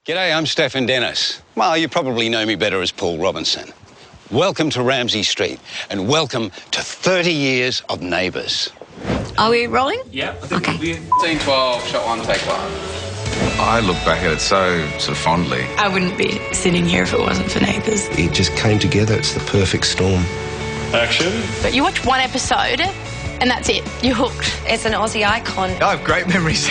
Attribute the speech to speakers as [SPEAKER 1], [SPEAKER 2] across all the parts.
[SPEAKER 1] G'day, I'm Stephen Dennis. Well, you probably know me better as Paul Robinson. Welcome to Ramsay Street, and welcome to 30 years of Neighbours.
[SPEAKER 2] Are we rolling?
[SPEAKER 3] Yeah, I think
[SPEAKER 2] okay.
[SPEAKER 3] Scene 12, shot 1, take 1.
[SPEAKER 4] I look back at it so sort of fondly.
[SPEAKER 2] I wouldn't be sitting here if it wasn't for Neighbours.
[SPEAKER 5] It just came together. It's the perfect storm.
[SPEAKER 3] Action.
[SPEAKER 6] But you watch one episode and that's it. You're hooked.
[SPEAKER 7] It's an Aussie icon.
[SPEAKER 8] I have great memories.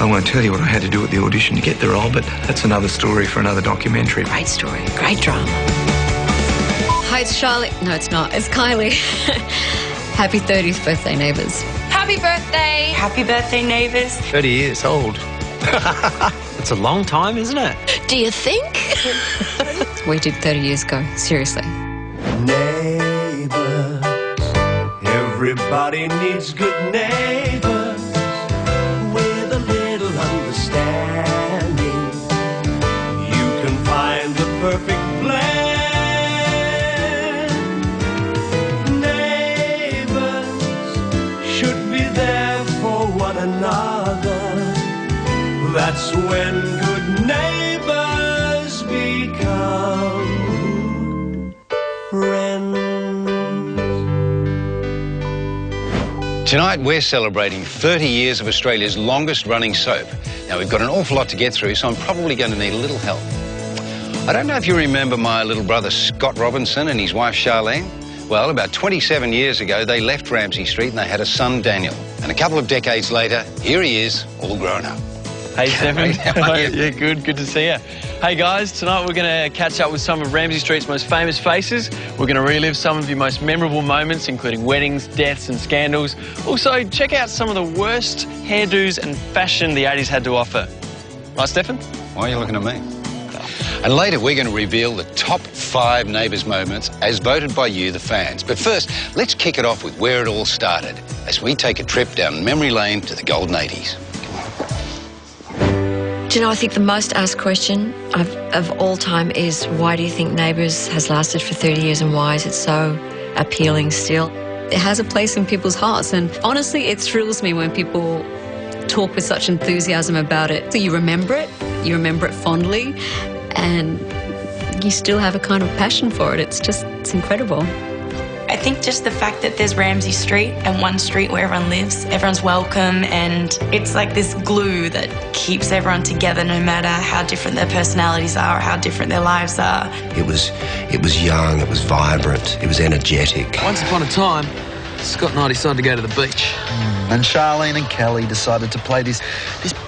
[SPEAKER 9] I won't tell you what I had to do at the audition to get the role, but that's another story for another documentary.
[SPEAKER 2] Great story, great drama.
[SPEAKER 7] Hi, it's Charlotte.
[SPEAKER 2] No, it's not. It's Kylie. Happy 30th birthday, Neighbours.
[SPEAKER 7] Happy birthday.
[SPEAKER 2] Happy birthday, Neighbours.
[SPEAKER 8] 30 years old. It's a long time, isn't it?
[SPEAKER 2] Do you think? We did 30 years ago, seriously.
[SPEAKER 10] Neighbours, everybody needs good neighbours with a little understanding. You can find the perfect blend. Neighbours should be there for one another. That's when good neighbours become friends.
[SPEAKER 1] Tonight, we're celebrating 30 years of Australia's longest-running soap. Now, we've got an awful lot to get through, so I'm probably going to need a little help. I don't know if you remember my little brother Scott Robinson and his wife Charlene. Well, about 27 years ago, they left Ramsay Street and they had a son, Daniel. And a couple of decades later, here he is, all grown up.
[SPEAKER 11] Hey, Stephen. Yeah, good to see you. Hey, guys, tonight we're going to catch up with some of Ramsay Street's most famous faces. We're going to relive some of your most memorable moments, including weddings, deaths and scandals. Also, check out some of the worst hairdos and fashion the 80s had to offer. Right, Stephen?
[SPEAKER 1] Why are you looking at me? And later, we're going to reveal the top 5 Neighbours moments as voted by you, the fans. But first, let's kick it off with where it all started as we take a trip down memory lane to the golden 80s.
[SPEAKER 2] Do you know, I think the most asked question of all time is, why do you think Neighbours has lasted for 30 years and why is it so appealing still?
[SPEAKER 12] It has a place in people's hearts, and honestly, it thrills me when people talk with such enthusiasm about it. So you remember it fondly, and you still have a kind of passion for it. It's incredible.
[SPEAKER 6] I think just the fact that there's Ramsay Street and one street where everyone lives, everyone's welcome, and it's like this glue that keeps everyone together no matter how different their personalities are or how different their lives are.
[SPEAKER 5] It was young, it was vibrant, it was energetic.
[SPEAKER 8] Once upon a time, Scott and I decided to go to the beach.
[SPEAKER 13] And Charlene and Kelly decided to play this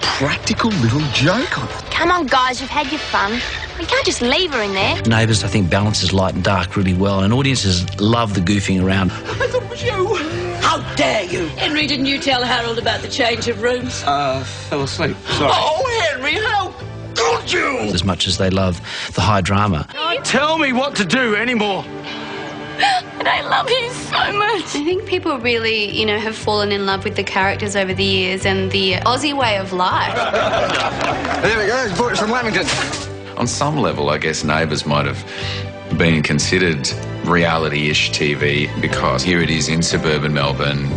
[SPEAKER 13] practical little joke on it.
[SPEAKER 14] Come on, guys, you've had your fun. We can't just leave her in there.
[SPEAKER 15] Neighbours, I think, balances light and dark really well, and audiences love the goofing around.
[SPEAKER 8] I thought it was you.
[SPEAKER 16] How dare you? Henry, didn't you tell Harold about the change of rooms?
[SPEAKER 8] Fell asleep. Sorry.
[SPEAKER 16] Oh, Henry, how could you?
[SPEAKER 15] As much as they love the high drama.
[SPEAKER 8] Don't tell me what to do anymore.
[SPEAKER 6] And I love you so much.
[SPEAKER 7] I think people really, have fallen in love with the characters over the years and the Aussie way of life.
[SPEAKER 8] There we go, brought it from Lamington.
[SPEAKER 4] On some level, I guess Neighbours might have been considered reality-ish TV because here it is in suburban Melbourne,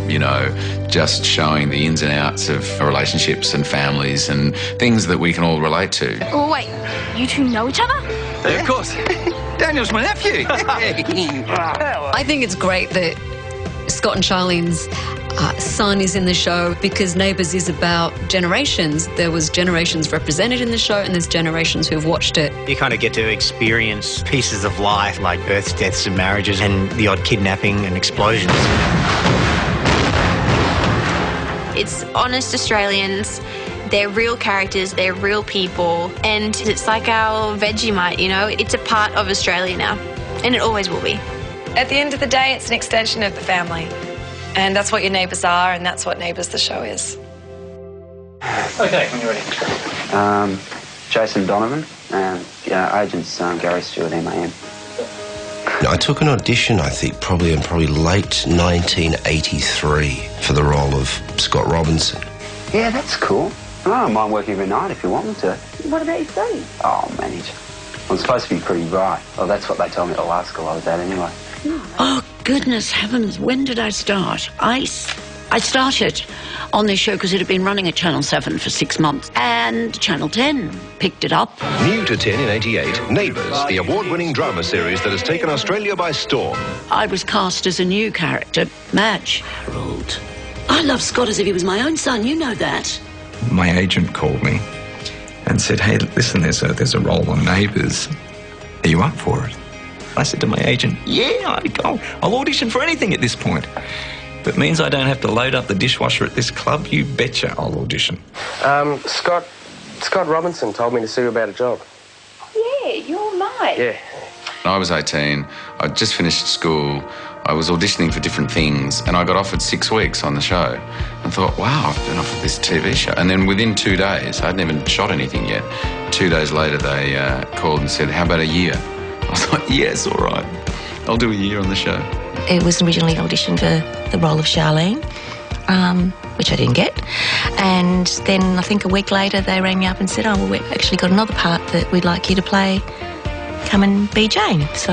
[SPEAKER 4] just showing the ins and outs of relationships and families and things that we can all relate to.
[SPEAKER 14] Oh, wait, you two know each other?
[SPEAKER 8] Yeah, of course. Daniel's my nephew.
[SPEAKER 12] I think it's great that Scott and Charlene's son is in the show because Neighbours is about generations. There was generations represented in the show and there's generations who've watched it.
[SPEAKER 17] You kind of get to experience pieces of life like births, deaths and marriages and the odd kidnapping and explosions.
[SPEAKER 6] It's honest Australians. They're real characters, they're real people, and it's like our Vegemite, It's a part of Australia now, and it always will be.
[SPEAKER 7] At the end of the day, it's an extension of the family. And that's what your Neighbours are, and that's what Neighbours the show is.
[SPEAKER 11] Okay, when you're ready.
[SPEAKER 18] Jason Donovan, and agent's Gary Stewart, MAM.
[SPEAKER 5] I took an audition, I think, probably late 1983 for the role of Scott Robinson.
[SPEAKER 18] Yeah, that's cool. I don't mind working every night if you want me to.
[SPEAKER 14] What about your studies?
[SPEAKER 18] Oh, I'll manage. I'm supposed to be pretty bright. Well, that's what they told me at the last school I was at anyway.
[SPEAKER 16] Oh, goodness heavens, when did I start? Ice? I started on this show because it had been running at Channel 7 for 6 months, and Channel 10 picked it up.
[SPEAKER 19] New to 10 in 88, Neighbours, the award-winning drama series that has taken Australia by storm.
[SPEAKER 16] I was cast as a new character, Madge.
[SPEAKER 20] Harold. I love Scott as if he was my own son, you know that.
[SPEAKER 9] My agent called me and said, hey, listen, there's a role on Neighbours. Are you up for it? I said to my agent, yeah, I'll audition for anything at this point. If it means I don't have to load up the dishwasher at this club, you betcha I'll audition.
[SPEAKER 18] Scott Robinson told me to see you about a job.
[SPEAKER 14] Yeah, you're right.
[SPEAKER 18] Yeah.
[SPEAKER 4] I was 18, I'd just finished school, I was auditioning for different things, and I got offered 6 weeks on the show. I thought, wow, I've been offered this TV show. And then within 2 days, I hadn't even shot anything yet. 2 days later, they called and said, how about a year? I was like, yes, all right, I'll do a year on the show.
[SPEAKER 21] It was originally auditioned for the role of Charlene, which I didn't get. And then I think a week later they rang me up and said, oh, well, we've actually got another part that we'd like you to play. Come and be Jane. So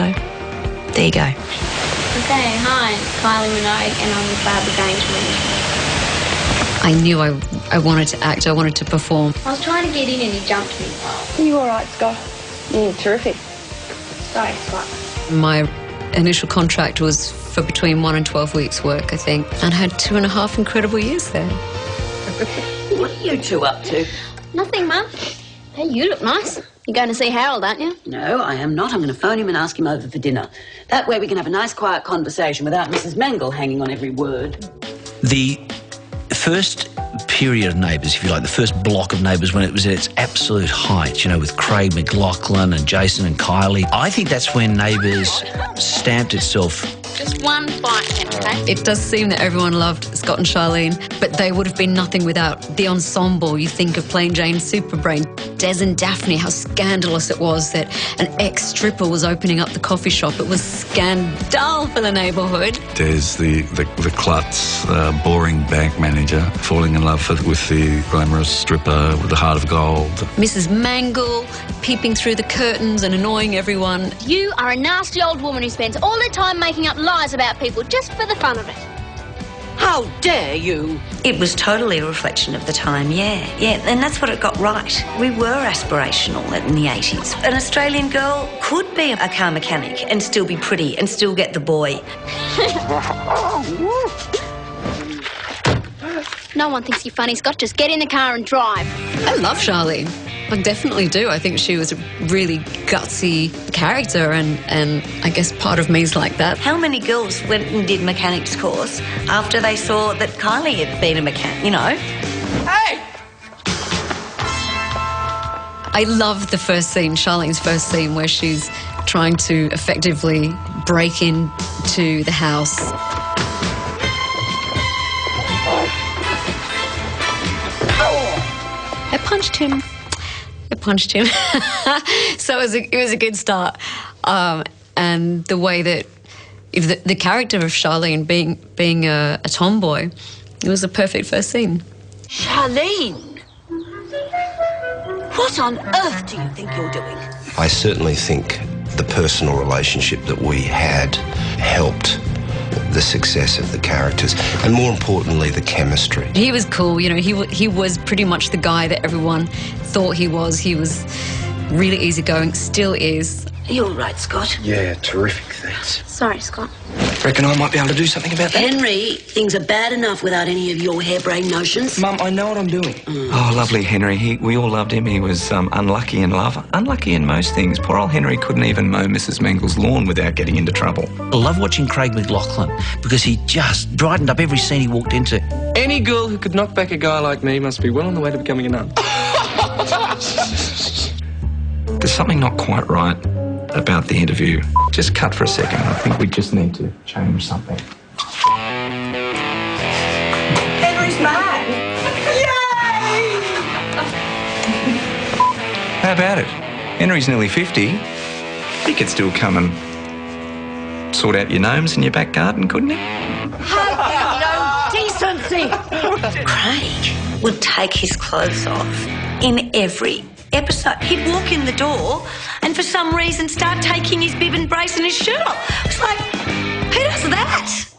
[SPEAKER 21] there you go.
[SPEAKER 14] Okay, hi, Kylie Minogue, and I'm the Barbara Gaines.
[SPEAKER 12] I knew I wanted to act, I wanted to perform.
[SPEAKER 14] I was trying to get in and he jumped me.
[SPEAKER 7] Are you all right, Scott? Yeah, terrific.
[SPEAKER 14] Sorry, Scott.
[SPEAKER 12] My initial contract was for between 1 and 12 weeks' work, I think, and had 2.5 incredible years there.
[SPEAKER 20] What are you two up to?
[SPEAKER 14] Nothing, Mum. Hey, you look nice. You're going to see Harold, aren't you?
[SPEAKER 20] No, I am not. I'm going to phone him and ask him over for dinner. That way we can have a nice, quiet conversation without Mrs. Mangle hanging on every word.
[SPEAKER 15] The first period of Neighbours, if you like, the first block of Neighbours when it was at its absolute height, you know, with Craig McLachlan and Jason and Kylie, I think that's when Neighbours stamped itself.
[SPEAKER 14] Just one bite, okay?
[SPEAKER 12] It does seem that everyone loved Scott and Charlene, but they would have been nothing without the ensemble. You think of Plain Jane Superbrain, Des and Daphne, how scandalous it was that an ex-stripper was opening up the coffee shop. It was scandal for the neighbourhood.
[SPEAKER 22] Des, the klutz, boring bank manager, falling in love with the glamorous stripper with the heart of gold.
[SPEAKER 12] Mrs. Mangle, peeping through the curtains and annoying everyone.
[SPEAKER 14] You are a nasty old woman who spends all her time making up lies about people just for the fun of it.
[SPEAKER 20] How dare you?
[SPEAKER 21] It was totally a reflection of the time, yeah, and that's what it got right. We were aspirational in the 80s. An Australian girl could be a car mechanic and still be pretty and still get the boy.
[SPEAKER 14] No one thinks you're funny, Scott. Just get in the car and drive.
[SPEAKER 12] I love Charlene. I definitely do. I think she was a really gutsy character, and I guess part of me's like that.
[SPEAKER 21] How many girls went and did mechanics course after they saw that Kylie had been a mechanic, you know?
[SPEAKER 20] Hey!
[SPEAKER 12] I love the first scene, Charlene's first scene, where she's trying to effectively break into the house. I punched him. So it was a good start. And the way that the character of Charlene being a tomboy, it was a perfect first scene.
[SPEAKER 20] Charlene! What on earth do you think you're doing?
[SPEAKER 5] I certainly think the personal relationship that we had helped the success of the characters, and more importantly, the chemistry.
[SPEAKER 12] He was cool, you know, he was pretty much the guy that everyone thought he was. He was really easygoing, still is.
[SPEAKER 20] Are you all right, Scott?
[SPEAKER 13] Yeah, terrific, thanks.
[SPEAKER 14] Sorry, Scott.
[SPEAKER 13] Reckon I might be able to do something about that?
[SPEAKER 20] Henry, things are bad enough without any of your harebrained notions.
[SPEAKER 13] Mum, I know what I'm doing.
[SPEAKER 9] Oh, lovely Henry. We all loved him. He was unlucky in love, unlucky in most things. Poor old Henry couldn't even mow Mrs. Mangle's lawn without getting into trouble.
[SPEAKER 15] I love watching Craig McLachlan because he just brightened up every scene he walked into.
[SPEAKER 3] Any girl who could knock back a guy like me must be well on the way to becoming a nun.
[SPEAKER 9] There's something not quite right about the interview. Just cut for a second. I think we just need to change something.
[SPEAKER 20] Henry's back! Yay!
[SPEAKER 9] How about it? Henry's nearly 50. He could still come and sort out your gnomes in your back garden, couldn't he?
[SPEAKER 20] Have no decency!
[SPEAKER 21] Craig would take his clothes off in every episode. He'd walk in the door and for some reason start taking his bib and brace and his shirt off. It's like, who does that?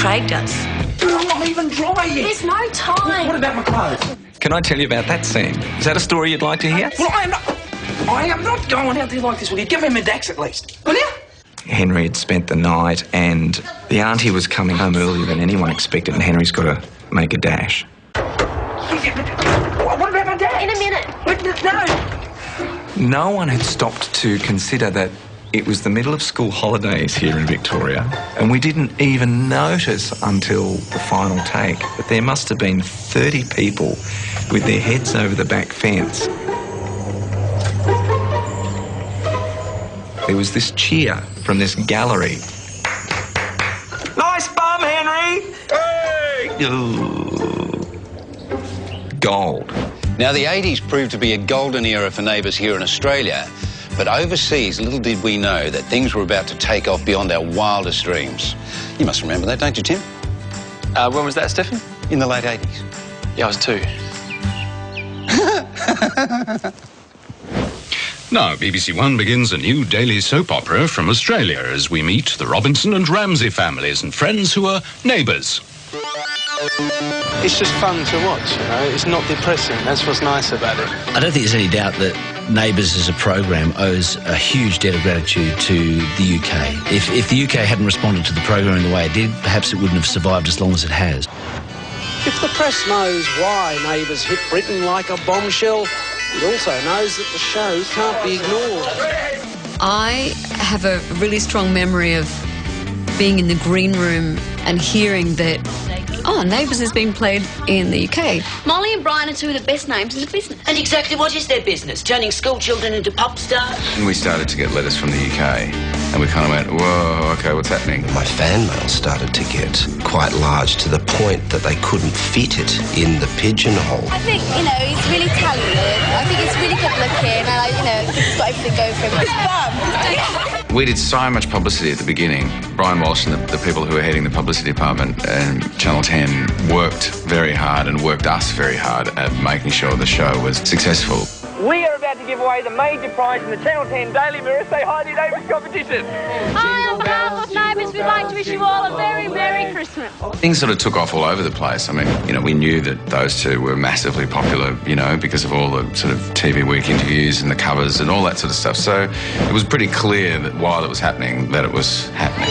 [SPEAKER 21] Craig does.
[SPEAKER 9] But I'm not even dry yet.
[SPEAKER 7] There's no time.
[SPEAKER 9] What about my clothes? Can I tell you about that scene? Is that a story you'd like to hear?
[SPEAKER 1] Well, I am not going out there like this. Will you give me my dax at least? Will you?
[SPEAKER 9] Henry had spent the night and the auntie was coming home earlier than anyone expected, and Henry's got to make a dash.
[SPEAKER 1] What about my dad?
[SPEAKER 7] In a minute.
[SPEAKER 1] No.
[SPEAKER 9] No one had stopped to consider that it was the middle of school holidays here in Victoria, and we didn't even notice until the final take that there must have been 30 people with their heads over the back fence. There was this cheer from this gallery. Nice bum, Henry! Hey! Ooh. Gold.
[SPEAKER 10] Now, the 80s proved to be a golden era for Neighbours here in Australia, but overseas, little did we know that things were about to take off beyond our wildest dreams. You must remember that, don't you, Tim?
[SPEAKER 11] When was that, Stefan?
[SPEAKER 10] In the late 80s.
[SPEAKER 11] Yeah, I was 2.
[SPEAKER 23] Now, BBC One begins a new daily soap opera from Australia as we meet the Robinson and Ramsey families and friends who are neighbours.
[SPEAKER 3] It's just fun to watch, you know. It's not depressing. That's what's nice about it.
[SPEAKER 15] I don't think there's any doubt that Neighbours as a program owes a huge debt of gratitude to the UK. If the UK hadn't responded to the program in the way it did, perhaps it wouldn't have survived as long as it has.
[SPEAKER 1] If the press knows why Neighbours hit Britain like a bombshell, it also knows that the show can't be ignored.
[SPEAKER 12] I have a really strong memory of being in the green room and hearing that, oh, Neighbours is being played in the UK.
[SPEAKER 14] Molly and Brian are two of the best names in the business.
[SPEAKER 16] And exactly what is their business? Turning school children into pop stars?
[SPEAKER 4] And we started to get letters from the UK, and we kind of went, whoa, okay, what's happening?
[SPEAKER 5] My fan mail started to get quite large to the point that they couldn't fit it in the pigeonhole.
[SPEAKER 14] I think, you know, he's really talented. I think he's really good looking. And, you know, I think he's got everything going for him. He's bum.
[SPEAKER 4] We did so much publicity at the beginning. Brian Walsh and the people who were heading the publicity department and Channel 10 worked very hard and worked us very hard at making sure the show was successful.
[SPEAKER 11] We are about to give away the major prize in the Channel 10 Daily Mirror Say Hi to Neighbours competition.
[SPEAKER 14] Hi, on behalf of Neighbours, we'd like to wish you all a very Merry Christmas.
[SPEAKER 4] Things sort of took off all over the place. I mean, you know, we knew that those two were massively popular, you know, because of all the sort of TV Week interviews and the covers and all that sort of stuff. So it was pretty clear that while it was happening, that it was happening.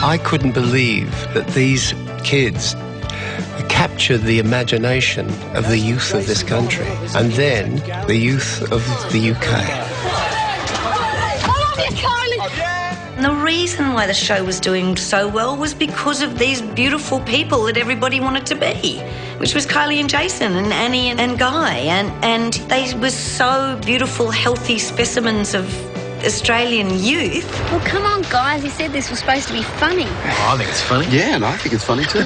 [SPEAKER 5] I couldn't believe that these kids captured the imagination of the youth of this country and then the youth of the UK.
[SPEAKER 14] I love you, Kylie.
[SPEAKER 6] And the reason why the show was doing so well was because of these beautiful people that everybody wanted to be, which was Kylie and Jason and Annie and Guy. And they were so beautiful, healthy specimens of Australian youth.
[SPEAKER 14] Well, come on, guys. You said this was supposed to be funny.
[SPEAKER 13] I think it's funny. Yeah, and I think it's funny too.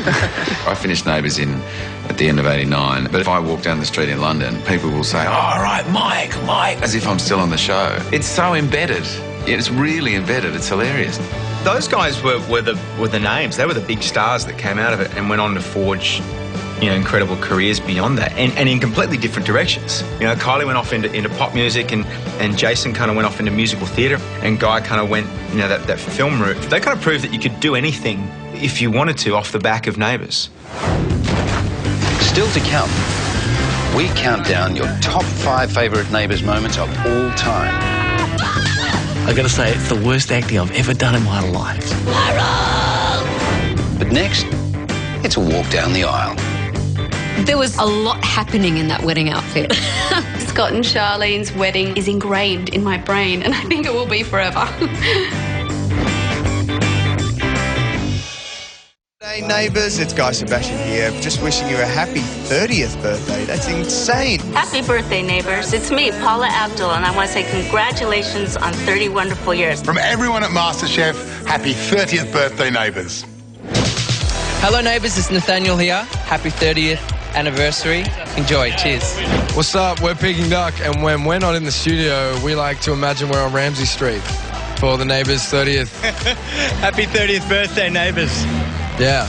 [SPEAKER 4] I finished Neighbours at the end of '89, but if I walk down the street in London, people will say, "Oh, all right, Mike," as if I'm still on the show. It's so embedded. It's really embedded. It's hilarious.
[SPEAKER 9] Those guys were the names. They were the big stars that came out of it and went on to forge, you know, incredible careers beyond that, and in completely different directions. You know, Kylie went off into pop music, and Jason kind of went off into musical theatre, and Guy kind of went, you know, that film route. They kind of proved that you could do anything if you wanted to off the back of Neighbours.
[SPEAKER 10] Still to come, we count down your top 5 favourite Neighbours moments of all time.
[SPEAKER 15] I got to say, it's the worst acting I've ever done in my life.
[SPEAKER 10] But next, it's a walk down the aisle.
[SPEAKER 12] There was a lot happening in that wedding outfit.
[SPEAKER 24] Scott and Charlene's wedding is ingrained in my brain, and I think it will be forever.
[SPEAKER 25] Hey Neighbours, it's Guy Sebastian here. Just wishing you a happy 30th birthday. That's insane.
[SPEAKER 26] Happy birthday, Neighbours. It's me, Paula Abdul, and I want to say congratulations on 30 wonderful years.
[SPEAKER 27] From everyone at MasterChef, happy 30th birthday, Neighbours.
[SPEAKER 28] Hello, Neighbours. It's Nathaniel here. Happy 30th anniversary. Enjoy. Cheers.
[SPEAKER 3] What's up? We're Peking Duck, and when we're not in the studio, we like to imagine we're on Ramsey Street for the Neighbours 30th.
[SPEAKER 28] Happy 30th birthday, Neighbours.
[SPEAKER 3] Yeah.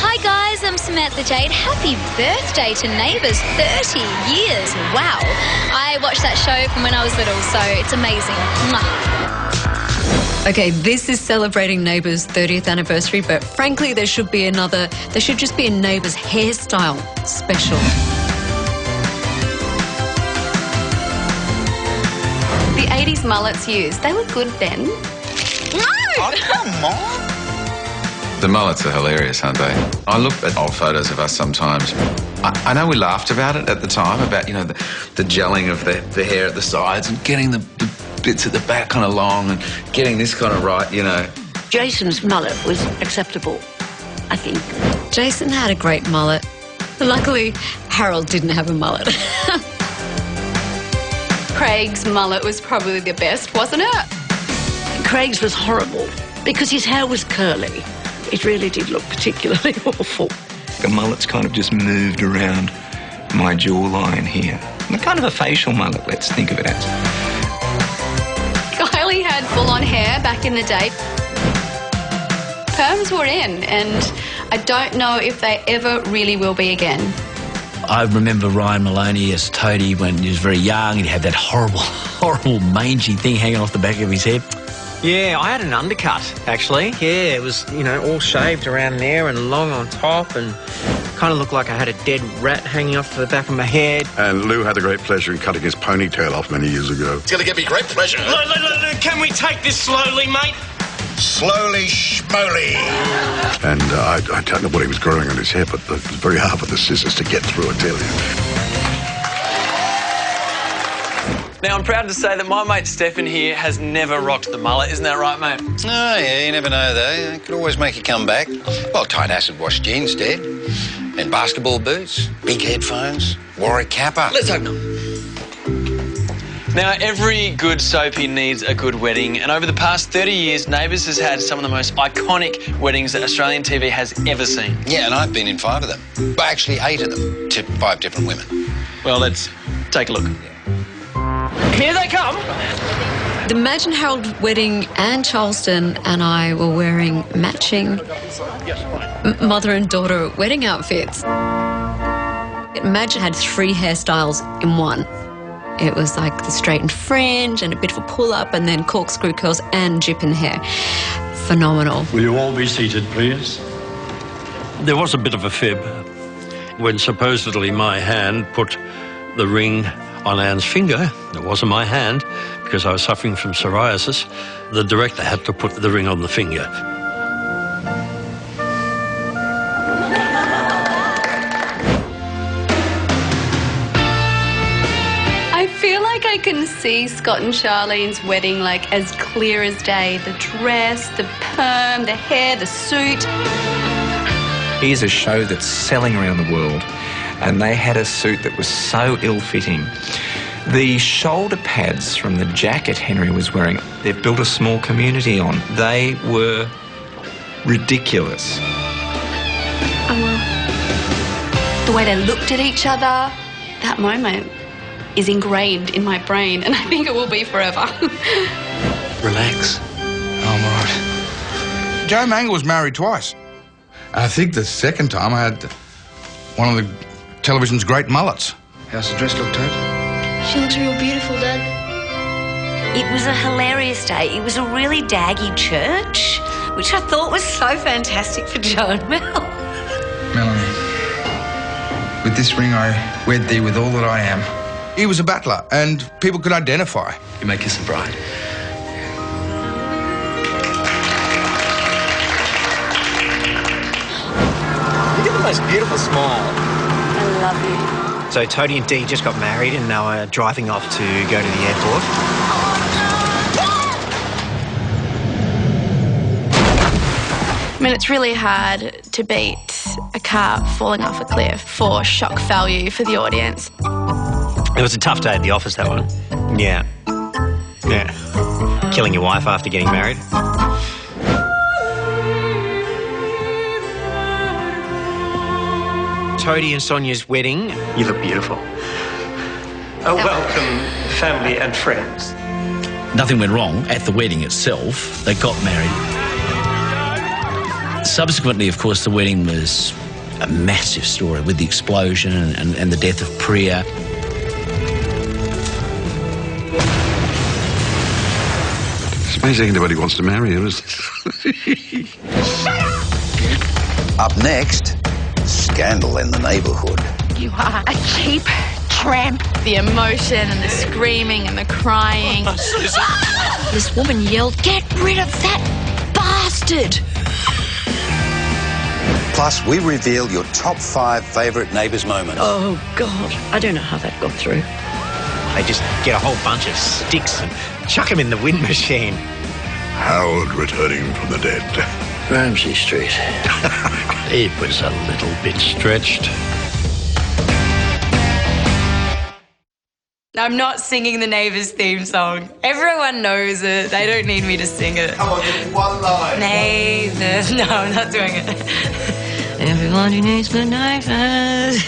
[SPEAKER 14] Hi, guys. I'm Samantha Jade. Happy birthday to Neighbours. 30 years. Wow. I watched that show from when I was little, so it's amazing. Mwah.
[SPEAKER 12] Okay, this is celebrating Neighbours' 30th anniversary, but frankly, there should just be a Neighbours hairstyle special.
[SPEAKER 24] The 80s mullets used, they were good then. No!
[SPEAKER 10] Oh, come on.
[SPEAKER 4] The mullets are hilarious, aren't they? I look at old photos of us sometimes. I know we laughed about it at the time, about, you know, the gelling of the hair at the sides and getting the bits at the back kind of long and getting this kind of right, you know.
[SPEAKER 16] Jason's mullet was acceptable, I think.
[SPEAKER 12] Jason had a great mullet. Luckily, Harold didn't have a mullet.
[SPEAKER 24] Craig's mullet was probably the best, wasn't it?
[SPEAKER 16] Craig's was horrible because his hair was curly. It really did look particularly awful.
[SPEAKER 9] The mullet's kind of just moved around my jawline here. Kind of a facial mullet, let's think of it as.
[SPEAKER 24] Kylie had full-on hair back in the day. Perms were in, and I don't know if they ever really will be again.
[SPEAKER 15] I remember Ryan Maloney as Toadie when he was very young. He'd have that horrible mangy thing hanging off the back of his head.
[SPEAKER 11] Yeah, I had an undercut, actually. Yeah, it was, you know, all shaved around there and long on top and kind of looked like I had a dead rat hanging off the back of my head.
[SPEAKER 27] And Lou had a great pleasure in cutting his ponytail off many years ago.
[SPEAKER 2] It's going to give me great pleasure.
[SPEAKER 8] Look, can we take this slowly, mate?
[SPEAKER 2] Slowly, schmoly.
[SPEAKER 27] And I don't know what he was growing on his hair, but it was very hard for the scissors to get through, I tell you.
[SPEAKER 11] Now, I'm proud to say that my mate Stefan here has never rocked the mullet. Isn't that right, mate?
[SPEAKER 10] Oh, yeah, you never know, though. It could always make a comeback. Well, tight acid wash jeans did. And basketball boots, big headphones, wore a kappa.
[SPEAKER 11] Let's open them. Now, every good soapie needs a good wedding, and over the past 30 years, Neighbours has had some of the most iconic weddings that Australian TV has ever seen.
[SPEAKER 10] Yeah, and I've been in 5 of them. Well, actually, 8 of them, to 5 different women.
[SPEAKER 11] Well, let's take a look. Here they come!
[SPEAKER 12] The Madge and Harold wedding, Anne Charleston and I were wearing matching mother and daughter wedding outfits. Madge had 3 hairstyles in one. It was like the straightened fringe and a bit of a pull-up and then corkscrew curls and jip in hair. Phenomenal.
[SPEAKER 17] Will you all be seated, please? There was a bit of a fib when supposedly my hand put the ring on Anne's finger. It wasn't my hand because I was suffering from psoriasis. The director had to put the ring on the finger.
[SPEAKER 24] I feel like I can see Scott and Charlene's wedding like as clear as day. The dress, the perm, the hair, the suit.
[SPEAKER 9] Here's a show that's selling around the world, and they had a suit that was so ill-fitting. The shoulder pads from the jacket Henry was wearing, they've built a small community on. They were ridiculous.
[SPEAKER 24] Oh, well. The way they looked at each other, that moment is ingrained in my brain, and I think it will be forever.
[SPEAKER 9] Relax.
[SPEAKER 2] I'm all right. Joe Mangel was married twice. I think the second time I had one of the television's great mullets. How's the dress look, Toad?
[SPEAKER 14] She looks real beautiful, Dad.
[SPEAKER 26] It was a hilarious day. It was a really daggy church, which I thought was so fantastic for Joe and Mel.
[SPEAKER 2] Melanie, with this ring I wed thee with all that I am. He was a battler, and people could identify.
[SPEAKER 15] You may kiss the bride.
[SPEAKER 11] You got the most beautiful smile.
[SPEAKER 14] I love you.
[SPEAKER 11] So Toadie and Dee just got married and now are driving off to go to the airport.
[SPEAKER 24] I mean, it's really hard to beat a car falling off a cliff for shock value for the audience.
[SPEAKER 11] It was a tough day at the office, that one. Yeah. Yeah. Killing your wife after getting married. Toadie and Sonia's wedding. You look beautiful.
[SPEAKER 17] A welcome, family and friends.
[SPEAKER 15] Nothing went wrong at the wedding itself. They got married. Subsequently, of course, the wedding was a massive story with the explosion and the death of Priya.
[SPEAKER 27] He's anybody wants to marry him.
[SPEAKER 10] Up next, scandal in the neighbourhood.
[SPEAKER 14] You are a cheap tramp.
[SPEAKER 6] The emotion and the screaming and the crying.
[SPEAKER 16] This woman yelled, "Get rid of that bastard!"
[SPEAKER 10] Plus, we reveal your top 5 favourite Neighbours moments.
[SPEAKER 16] Oh, God. I don't know how that got through.
[SPEAKER 1] They just get a whole bunch of sticks and chuck them in the wind machine.
[SPEAKER 27] Howard returning from the dead.
[SPEAKER 15] Ramsey Street. It was a little bit stretched.
[SPEAKER 6] I'm not singing the Neighbours theme song. Everyone knows it. They don't need me to sing it.
[SPEAKER 13] Come on, just one line.
[SPEAKER 6] Neighbours. No, I'm not doing it. Everybody needs the neighbours.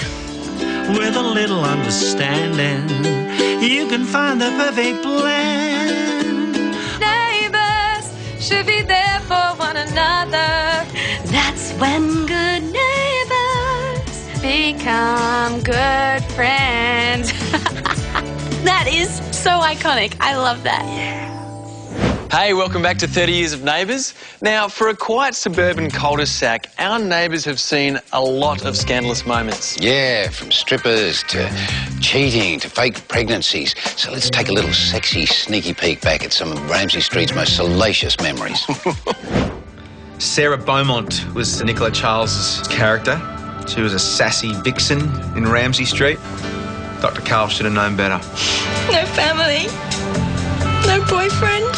[SPEAKER 7] With a little understanding, you can find the perfect plan.
[SPEAKER 6] Neighbours should be there for one another. That's when good neighbours become good friends. That is so iconic. I love that.
[SPEAKER 11] Hey, welcome back to 30 Years of Neighbours. Now, for a quiet suburban cul-de-sac, our neighbours have seen a lot of scandalous moments.
[SPEAKER 10] Yeah, from strippers to cheating to fake pregnancies. So let's take a little sexy, sneaky peek back at some of Ramsey Street's most salacious memories.
[SPEAKER 18] Sarah Beaumont was Nicola Charles's character. She was a sassy vixen in Ramsey Street. Dr. Carl should have known better.
[SPEAKER 6] No family. No boyfriend.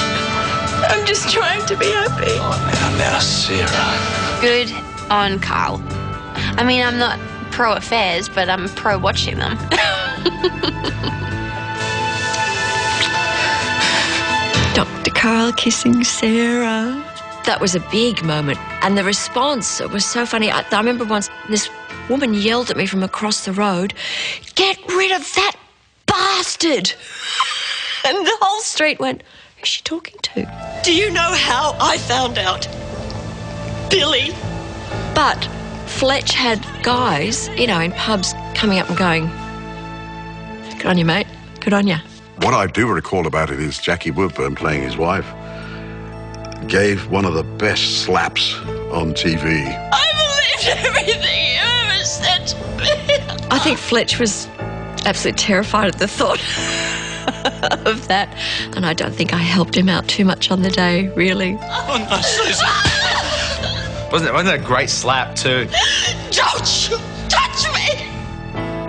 [SPEAKER 6] I'm just trying to be happy.
[SPEAKER 15] Oh, now, Sarah.
[SPEAKER 24] Good on Carl. I mean, I'm not pro-affairs, but I'm pro-watching them.
[SPEAKER 16] Dr. Carl kissing Sarah. That was a big moment. And the response was so funny. I remember once this woman yelled at me from across the road, "Get rid of that bastard!" And the whole street went, "Who's she talking to?"
[SPEAKER 19] Do you know how I found out? Billy.
[SPEAKER 16] But Fletch had guys, you know, in pubs coming up and going, "Good on you, mate. Good on you."
[SPEAKER 27] What I do recall about it is Jackie Woodburn, playing his wife, gave one of the best slaps on TV.
[SPEAKER 19] I believed everything you ever said to me.
[SPEAKER 16] I think Fletch was absolutely terrified at the thought of that, and I don't think I helped him out too much on the day, really.
[SPEAKER 19] Oh, no, Susan.
[SPEAKER 18] Wasn't that a great slap, too?
[SPEAKER 19] Don't you touch me!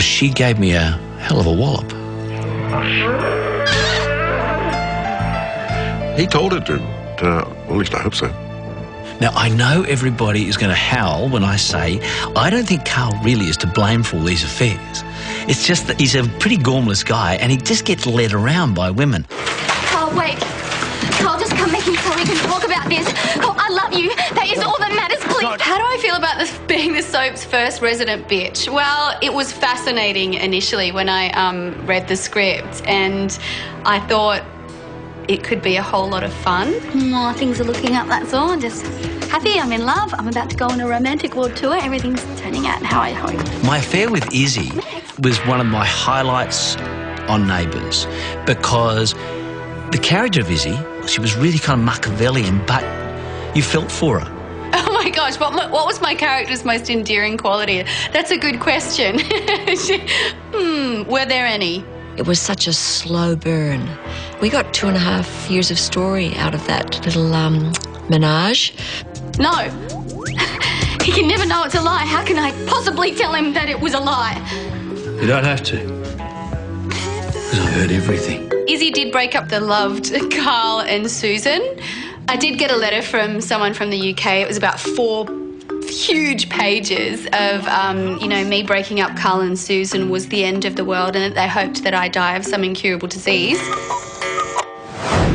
[SPEAKER 15] She gave me a hell of a wallop.
[SPEAKER 27] He told her to. At least I hope so.
[SPEAKER 15] Now, I know everybody is going to howl when I say I don't think Carl really is to blame for all these affairs. It's just that he's a pretty gormless guy and he just gets led around by women.
[SPEAKER 14] Carl, wait. Carl, just come back here so we can talk about this. Carl, I love you. That is all that matters, please.
[SPEAKER 24] How do I feel about this being the soap's first resident bitch? Well, it was fascinating initially when I read the script, and I thought it could be a whole lot of fun.
[SPEAKER 14] Oh, things are looking up, that's all. I'm just happy, I'm in love. I'm about to go on a romantic world tour. Everything's turning out how I hoped.
[SPEAKER 15] My affair with Izzy was one of my highlights on Neighbours because the character of Izzy, she was really kind of Machiavellian, but you felt for her.
[SPEAKER 24] Oh my gosh, what was my character's most endearing quality? That's a good question. Were there any?
[SPEAKER 16] It was such a slow burn. We got 2.5 years of story out of that little menage.
[SPEAKER 14] No. He can never know it's a lie. How can I possibly tell him that it was a lie?
[SPEAKER 15] You don't have to, because I heard everything.
[SPEAKER 24] Izzy did break up the loved Carl and Susan. I did get a letter from someone from the UK. It was about 4 huge pages of, me breaking up Carl and Susan was the end of the world and that they hoped that I die of some incurable disease.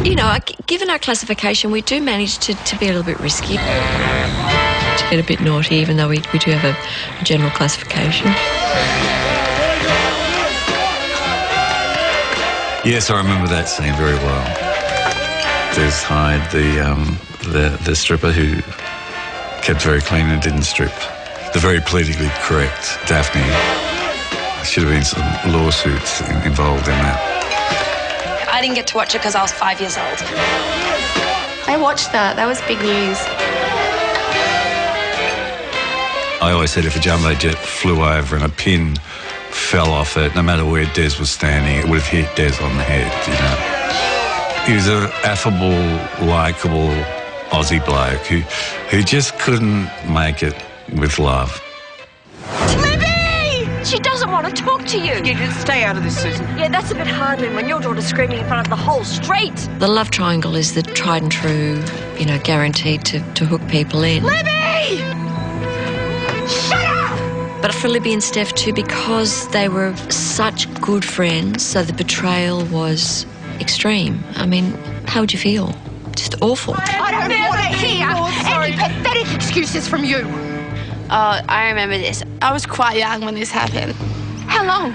[SPEAKER 16] You know, given our classification, we do manage to be a little bit risky, to get a bit naughty, even though we do have a general classification.
[SPEAKER 4] Yes, I remember that scene very well. There's Hyde, the stripper who kept very clean and didn't strip. The very politically correct Daphne. There should have been some lawsuits involved in that.
[SPEAKER 24] I didn't get to watch it because I was 5 years old. I watched that. That was big news.
[SPEAKER 3] I always said if a jumbo jet flew over and a pin fell off it, no matter where Des was standing, it would have hit Des on the head, you know. He was an affable, likeable Aussie bloke who just couldn't make it with love.
[SPEAKER 16] Libby! She doesn't want to talk to you.
[SPEAKER 19] You just stay out of this, Susan.
[SPEAKER 16] Yeah, that's a bit hard when your daughter's screaming in front of the whole street. The love triangle is the tried and true, you know, guaranteed to hook people in.
[SPEAKER 19] Libby! Shut up!
[SPEAKER 16] But for Libby and Steph too, because they were such good friends, so the betrayal was extreme. I mean, how would you feel? Just awful.
[SPEAKER 19] I don't want to hear any pathetic excuses from you.
[SPEAKER 24] Oh, I remember this. I was quite young when this happened.
[SPEAKER 19] How long?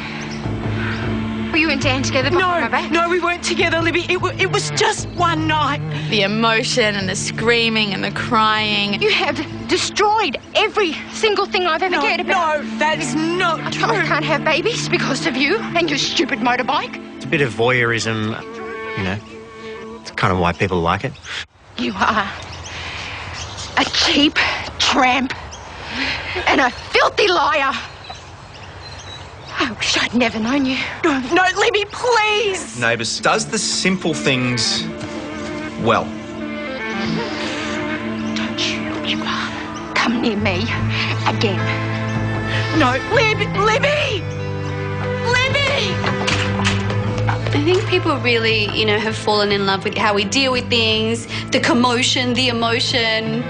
[SPEAKER 19] Were you and Dan together behind my back?
[SPEAKER 5] No, we weren't together, Libby. It was just one night.
[SPEAKER 24] The emotion and the screaming and the crying.
[SPEAKER 19] You have destroyed every single thing I've ever cared about.
[SPEAKER 5] No, that is not true.
[SPEAKER 19] I can't have babies because of you and your stupid motorbike.
[SPEAKER 1] It's a bit of voyeurism, you know. It's kind of why people like it.
[SPEAKER 19] You are a cheap tramp and a filthy liar. I wish I'd never known you.
[SPEAKER 5] No, Libby, please.
[SPEAKER 18] Neighbours does the simple things well.
[SPEAKER 19] Don't you ever come near me again.
[SPEAKER 5] No, Libby!
[SPEAKER 24] I think people really, you know, have fallen in love with how we deal with things, the commotion, the emotion.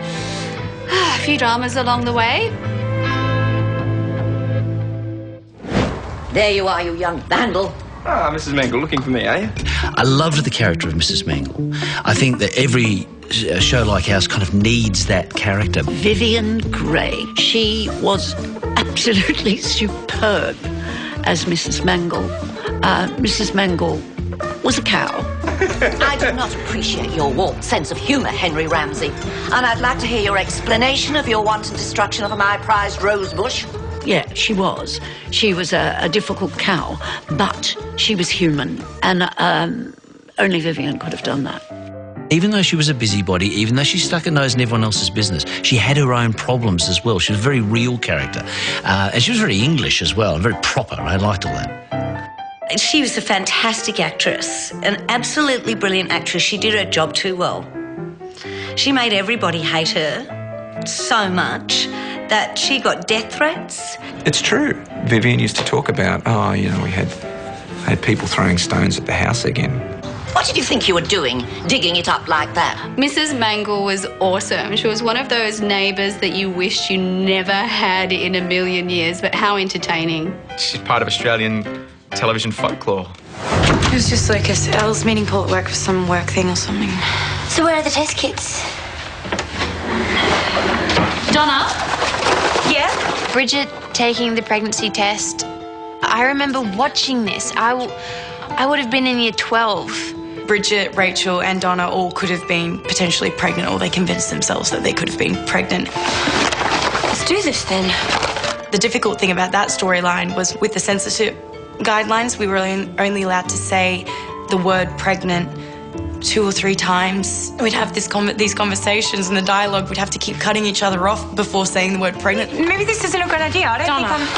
[SPEAKER 24] A few dramas along the way.
[SPEAKER 16] There you are, you young vandal.
[SPEAKER 11] Ah, Mrs. Mangle, looking for me, are you?
[SPEAKER 15] I loved the character of Mrs. Mangle. I think that every show like ours kind of needs that character.
[SPEAKER 20] Vivian Grey. She was absolutely superb as Mrs. Mangle. Mrs. Mangle was a cow.
[SPEAKER 16] I do not appreciate your warped sense of humour, Henry Ramsay. And I'd like to hear your explanation of your wanton destruction of my prized rose bush.
[SPEAKER 20] Yeah, she was. She was a difficult cow, but she was human. And only Vivian could have done that.
[SPEAKER 15] Even though she was a busybody, even though she stuck her nose in everyone else's business, she had her own problems as well. She was a very real character. And she was very English as well, and very proper. I liked all that.
[SPEAKER 26] She was a fantastic actress, an absolutely brilliant actress. She did her job too well. She made everybody hate her so much that she got death threats.
[SPEAKER 9] It's true. Vivian used to talk about, oh, you know, we had people throwing stones at the house again.
[SPEAKER 16] What did you think you were doing, digging it up like that?
[SPEAKER 24] Mrs. Mangle was awesome. She was one of those neighbours that you wished you never had in a million years, but how entertaining.
[SPEAKER 18] She's part of Australian television folklore.
[SPEAKER 6] It was just Lucas. Elle's meeting Paul at work for some work thing or something.
[SPEAKER 14] So where are the test kits?
[SPEAKER 24] Donna?
[SPEAKER 26] Yeah?
[SPEAKER 24] Bridget taking the pregnancy test. I remember watching this. I would have been in year 12.
[SPEAKER 6] Bridget, Rachel and Donna all could have been potentially pregnant, or they convinced themselves that they could have been pregnant.
[SPEAKER 24] Let's do this then.
[SPEAKER 6] The difficult thing about that storyline was with the censorship guidelines, we were only allowed to say the word pregnant 2 or 3 times. We'd have these conversations and the dialogue, we'd have to keep cutting each other off before saying the word pregnant.
[SPEAKER 24] Maybe this isn't a good idea. I don't think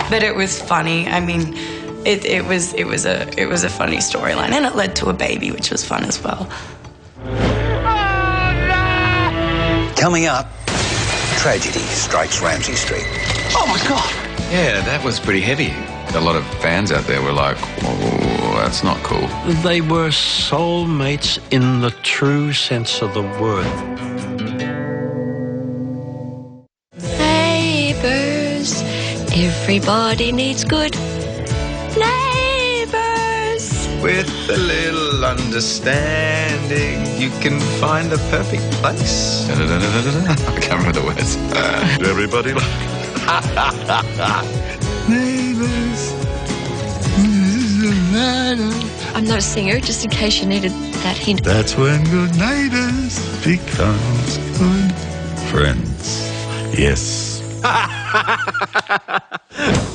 [SPEAKER 6] But it was funny. I mean, it was a funny storyline, and it led to a baby, which was fun as well.
[SPEAKER 10] Coming up, tragedy strikes Ramsay Street.
[SPEAKER 5] Oh, my God.
[SPEAKER 4] Yeah, that was pretty heavy. A lot of fans out there were like, oh, that's not cool.
[SPEAKER 17] They were soulmates in the true sense of the word.
[SPEAKER 16] Neighbours, everybody needs good neighbours.
[SPEAKER 18] With a little understanding, you can find the perfect place.
[SPEAKER 4] I can't remember the words.
[SPEAKER 27] Everybody
[SPEAKER 18] Neighbours.
[SPEAKER 16] I'm not a singer, just in case you needed that hint.
[SPEAKER 27] That's when good neighbours becomes good friends. Yes.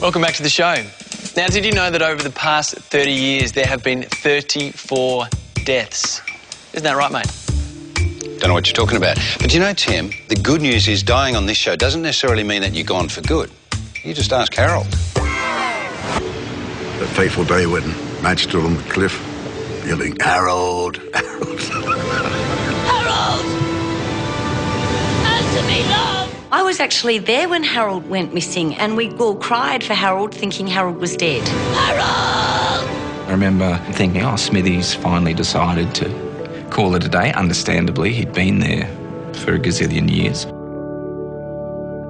[SPEAKER 11] Welcome back to the show. Now, did you know that over the past 30 years there have been 34 deaths? Isn't that right, mate?
[SPEAKER 10] Don't know what you're talking about. But you know, Tim, the good news is dying on this show doesn't necessarily mean that you're gone for good. You just ask Harold.
[SPEAKER 27] That fateful day when Madge stood on the cliff, yelling, Harold, Harold.
[SPEAKER 26] Harold! Answer me, love! I was actually there when Harold went missing, and we all cried for Harold, thinking Harold was dead. Harold!
[SPEAKER 9] I remember thinking, oh, Smithy's finally decided to call it a day. Understandably, he'd been there for a gazillion years.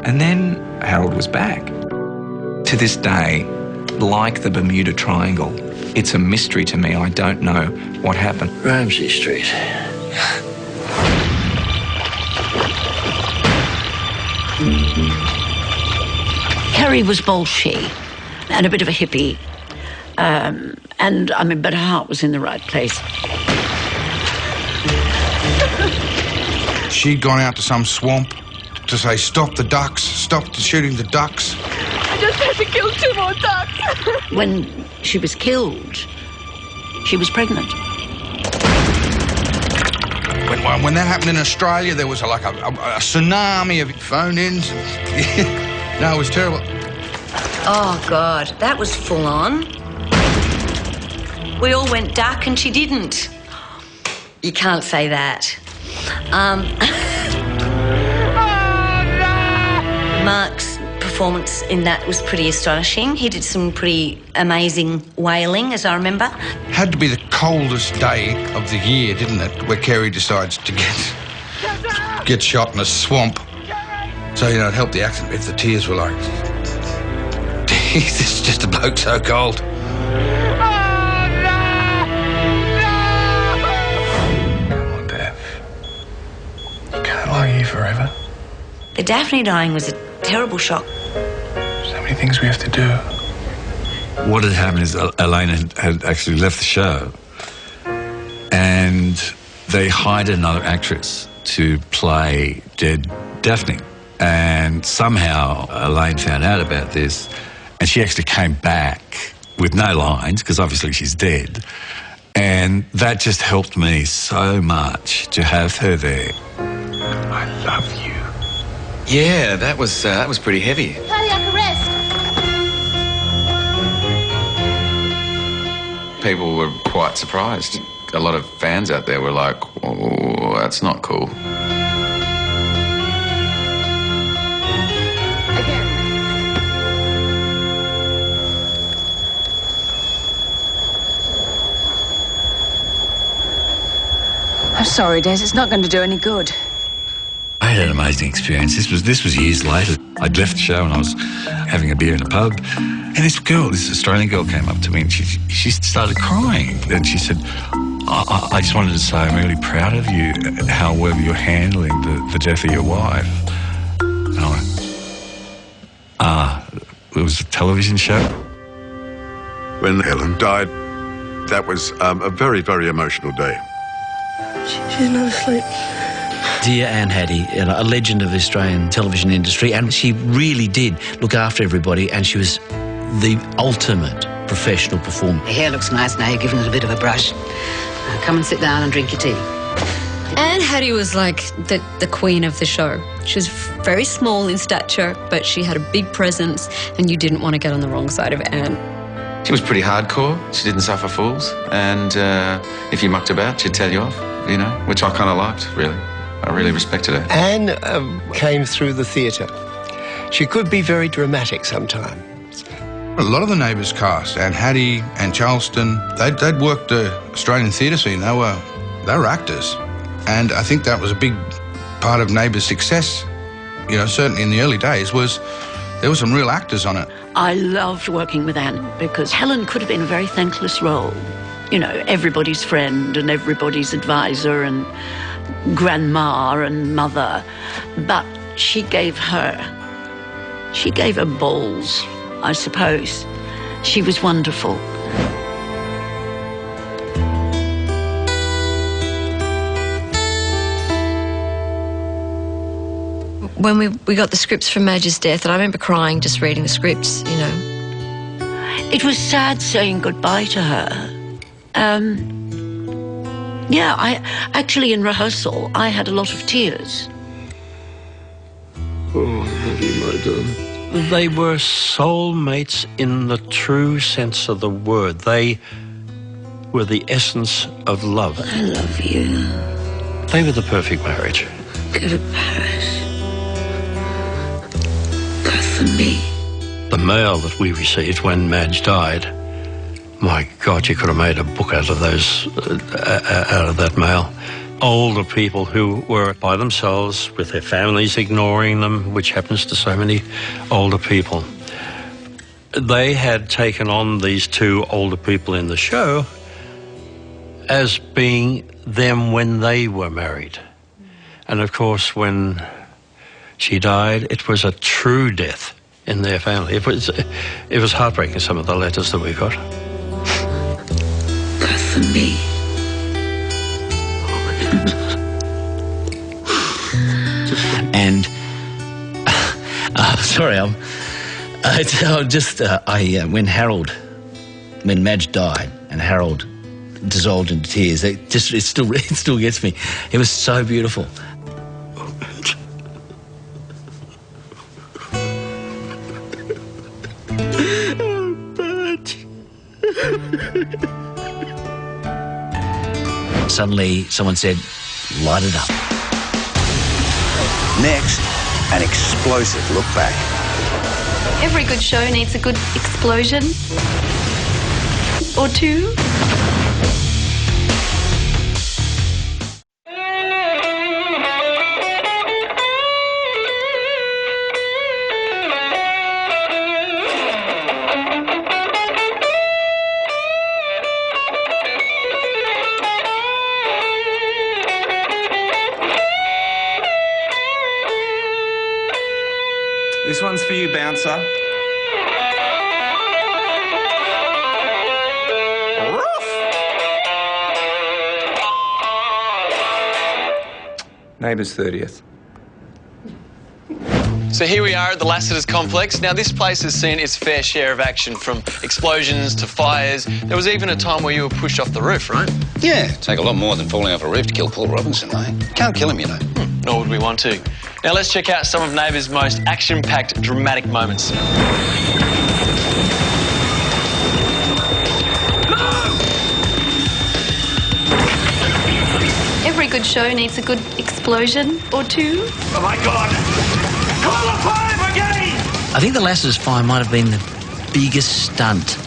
[SPEAKER 9] And then Harold was back. To this day, like the Bermuda Triangle, it's a mystery to me. I don't know what happened.
[SPEAKER 15] Ramsey Street.
[SPEAKER 20] Kerry was bolshy and a bit of a hippie. But her heart was in the right place.
[SPEAKER 2] She'd gone out to some swamp to say, stop the ducks, stop shooting the ducks.
[SPEAKER 14] I just had to kill 2 more ducks.
[SPEAKER 20] When she was killed, she was pregnant.
[SPEAKER 2] When that happened in Australia, there was like a tsunami of phone-ins. No, it was terrible.
[SPEAKER 26] Oh, God, that was full on. We all went duck and she didn't. You can't say that. Mark's performance in that was pretty astonishing. He did some pretty amazing wailing, as I remember.
[SPEAKER 2] Had to be the coldest day of the year, didn't it, where Kerry decides to get shot in a swamp. So, you know, it helped the accent if the tears were like, this is just a bloke so cold.
[SPEAKER 14] Come
[SPEAKER 2] on, Dad. You can't lie here forever.
[SPEAKER 26] The Daphne dying was a terrible shock.
[SPEAKER 2] So many things we have to do.
[SPEAKER 3] What had happened is Elaine had actually left the show and they hired another actress to play dead Daphne. And somehow Elaine found out about this and she actually came back with no lines because obviously she's dead. And that just helped me so much to have her there.
[SPEAKER 2] I love you.
[SPEAKER 4] Yeah, that was pretty heavy.
[SPEAKER 14] Cardiac arrest.
[SPEAKER 4] People were quite surprised. A lot of fans out there were like, oh, that's not cool.
[SPEAKER 8] I'm sorry, Des, it's not going to do any good.
[SPEAKER 3] I had an amazing experience. This was years later. I'd left the show and I was having a beer in a pub, and this Australian girl came up to me and she started crying. And she said, I just wanted to say I'm really proud of you, how well you're handling the death of your wife. And I went, it was a television show.
[SPEAKER 27] When Helen died, that was a very, very emotional day.
[SPEAKER 8] She's not asleep.
[SPEAKER 15] Dear Anne Hattie, a legend of the Australian television industry, and she really did look after everybody, and she was the ultimate professional performer.
[SPEAKER 12] The hair looks nice now, you've given it a bit of a brush. Now come and sit down and drink your tea.
[SPEAKER 21] Anne Hattie was like the queen of the show. She was very small in stature, but she had a big presence, and you didn't want to get on the wrong side of Anne.
[SPEAKER 4] She was pretty hardcore. She didn't suffer fools. And if you mucked about, she'd tell you off, you know, which I kind of liked, really. I really respected her.
[SPEAKER 22] Anne came through the theatre. She could be very dramatic sometimes.
[SPEAKER 2] A lot of the Neighbours cast, Anne Hattie and Charleston, they'd worked the Australian theatre scene. They were actors. And I think that was a big part of Neighbours' success, you know, certainly in the early days, was there were some real actors on it.
[SPEAKER 20] I loved working with Anne because Helen could have been a very thankless role. You know, everybody's friend and everybody's advisor and grandma and mother. But she gave her balls, I suppose. She was wonderful.
[SPEAKER 16] When we got the scripts for Madge's death, and I remember crying just reading the scripts, you know.
[SPEAKER 20] It was sad saying goodbye to her. Yeah, actually in rehearsal, I had a lot of tears.
[SPEAKER 17] Oh, Hetty, my darling. They were soulmates in the true sense of the word. They were the essence of love.
[SPEAKER 20] I love you.
[SPEAKER 17] They were the perfect marriage.
[SPEAKER 20] Go to Paris. Go for me.
[SPEAKER 17] The mail that we received when Madge died, my God, you could have made a book out of those, out of that mail. Older people who were by themselves with their families ignoring them, which happens to so many older people. They had taken on these two older people in the show as being them when they were married. And of course, when she died, it was a true death in their family. It was heartbreaking, some of the letters that we got.
[SPEAKER 20] Go for me.
[SPEAKER 15] And sorry, when Madge died and Harold dissolved into tears, it still gets me. It was so beautiful. Suddenly, someone said, "Light it up."
[SPEAKER 10] Next, an explosive look back.
[SPEAKER 1] Every good show needs a good explosion or two.
[SPEAKER 18] This one's for you, bouncer. Neighbours 30th.
[SPEAKER 11] So here we are at the Lassiter's complex. Now, this place has seen its fair share of action, from explosions to fires. There was even a time where you were pushed off the roof, right?
[SPEAKER 10] Yeah, take a lot more than falling off a roof to kill Paul Robinson, though. Can't kill him, you know.
[SPEAKER 11] Nor would we want to. Now, let's check out some of Neighbours' most action-packed, dramatic moments.
[SPEAKER 1] Every good show needs a good explosion or two.
[SPEAKER 7] Oh, my God! Call the fire brigade!
[SPEAKER 15] I think the Lassiter's fire might have been the biggest stunt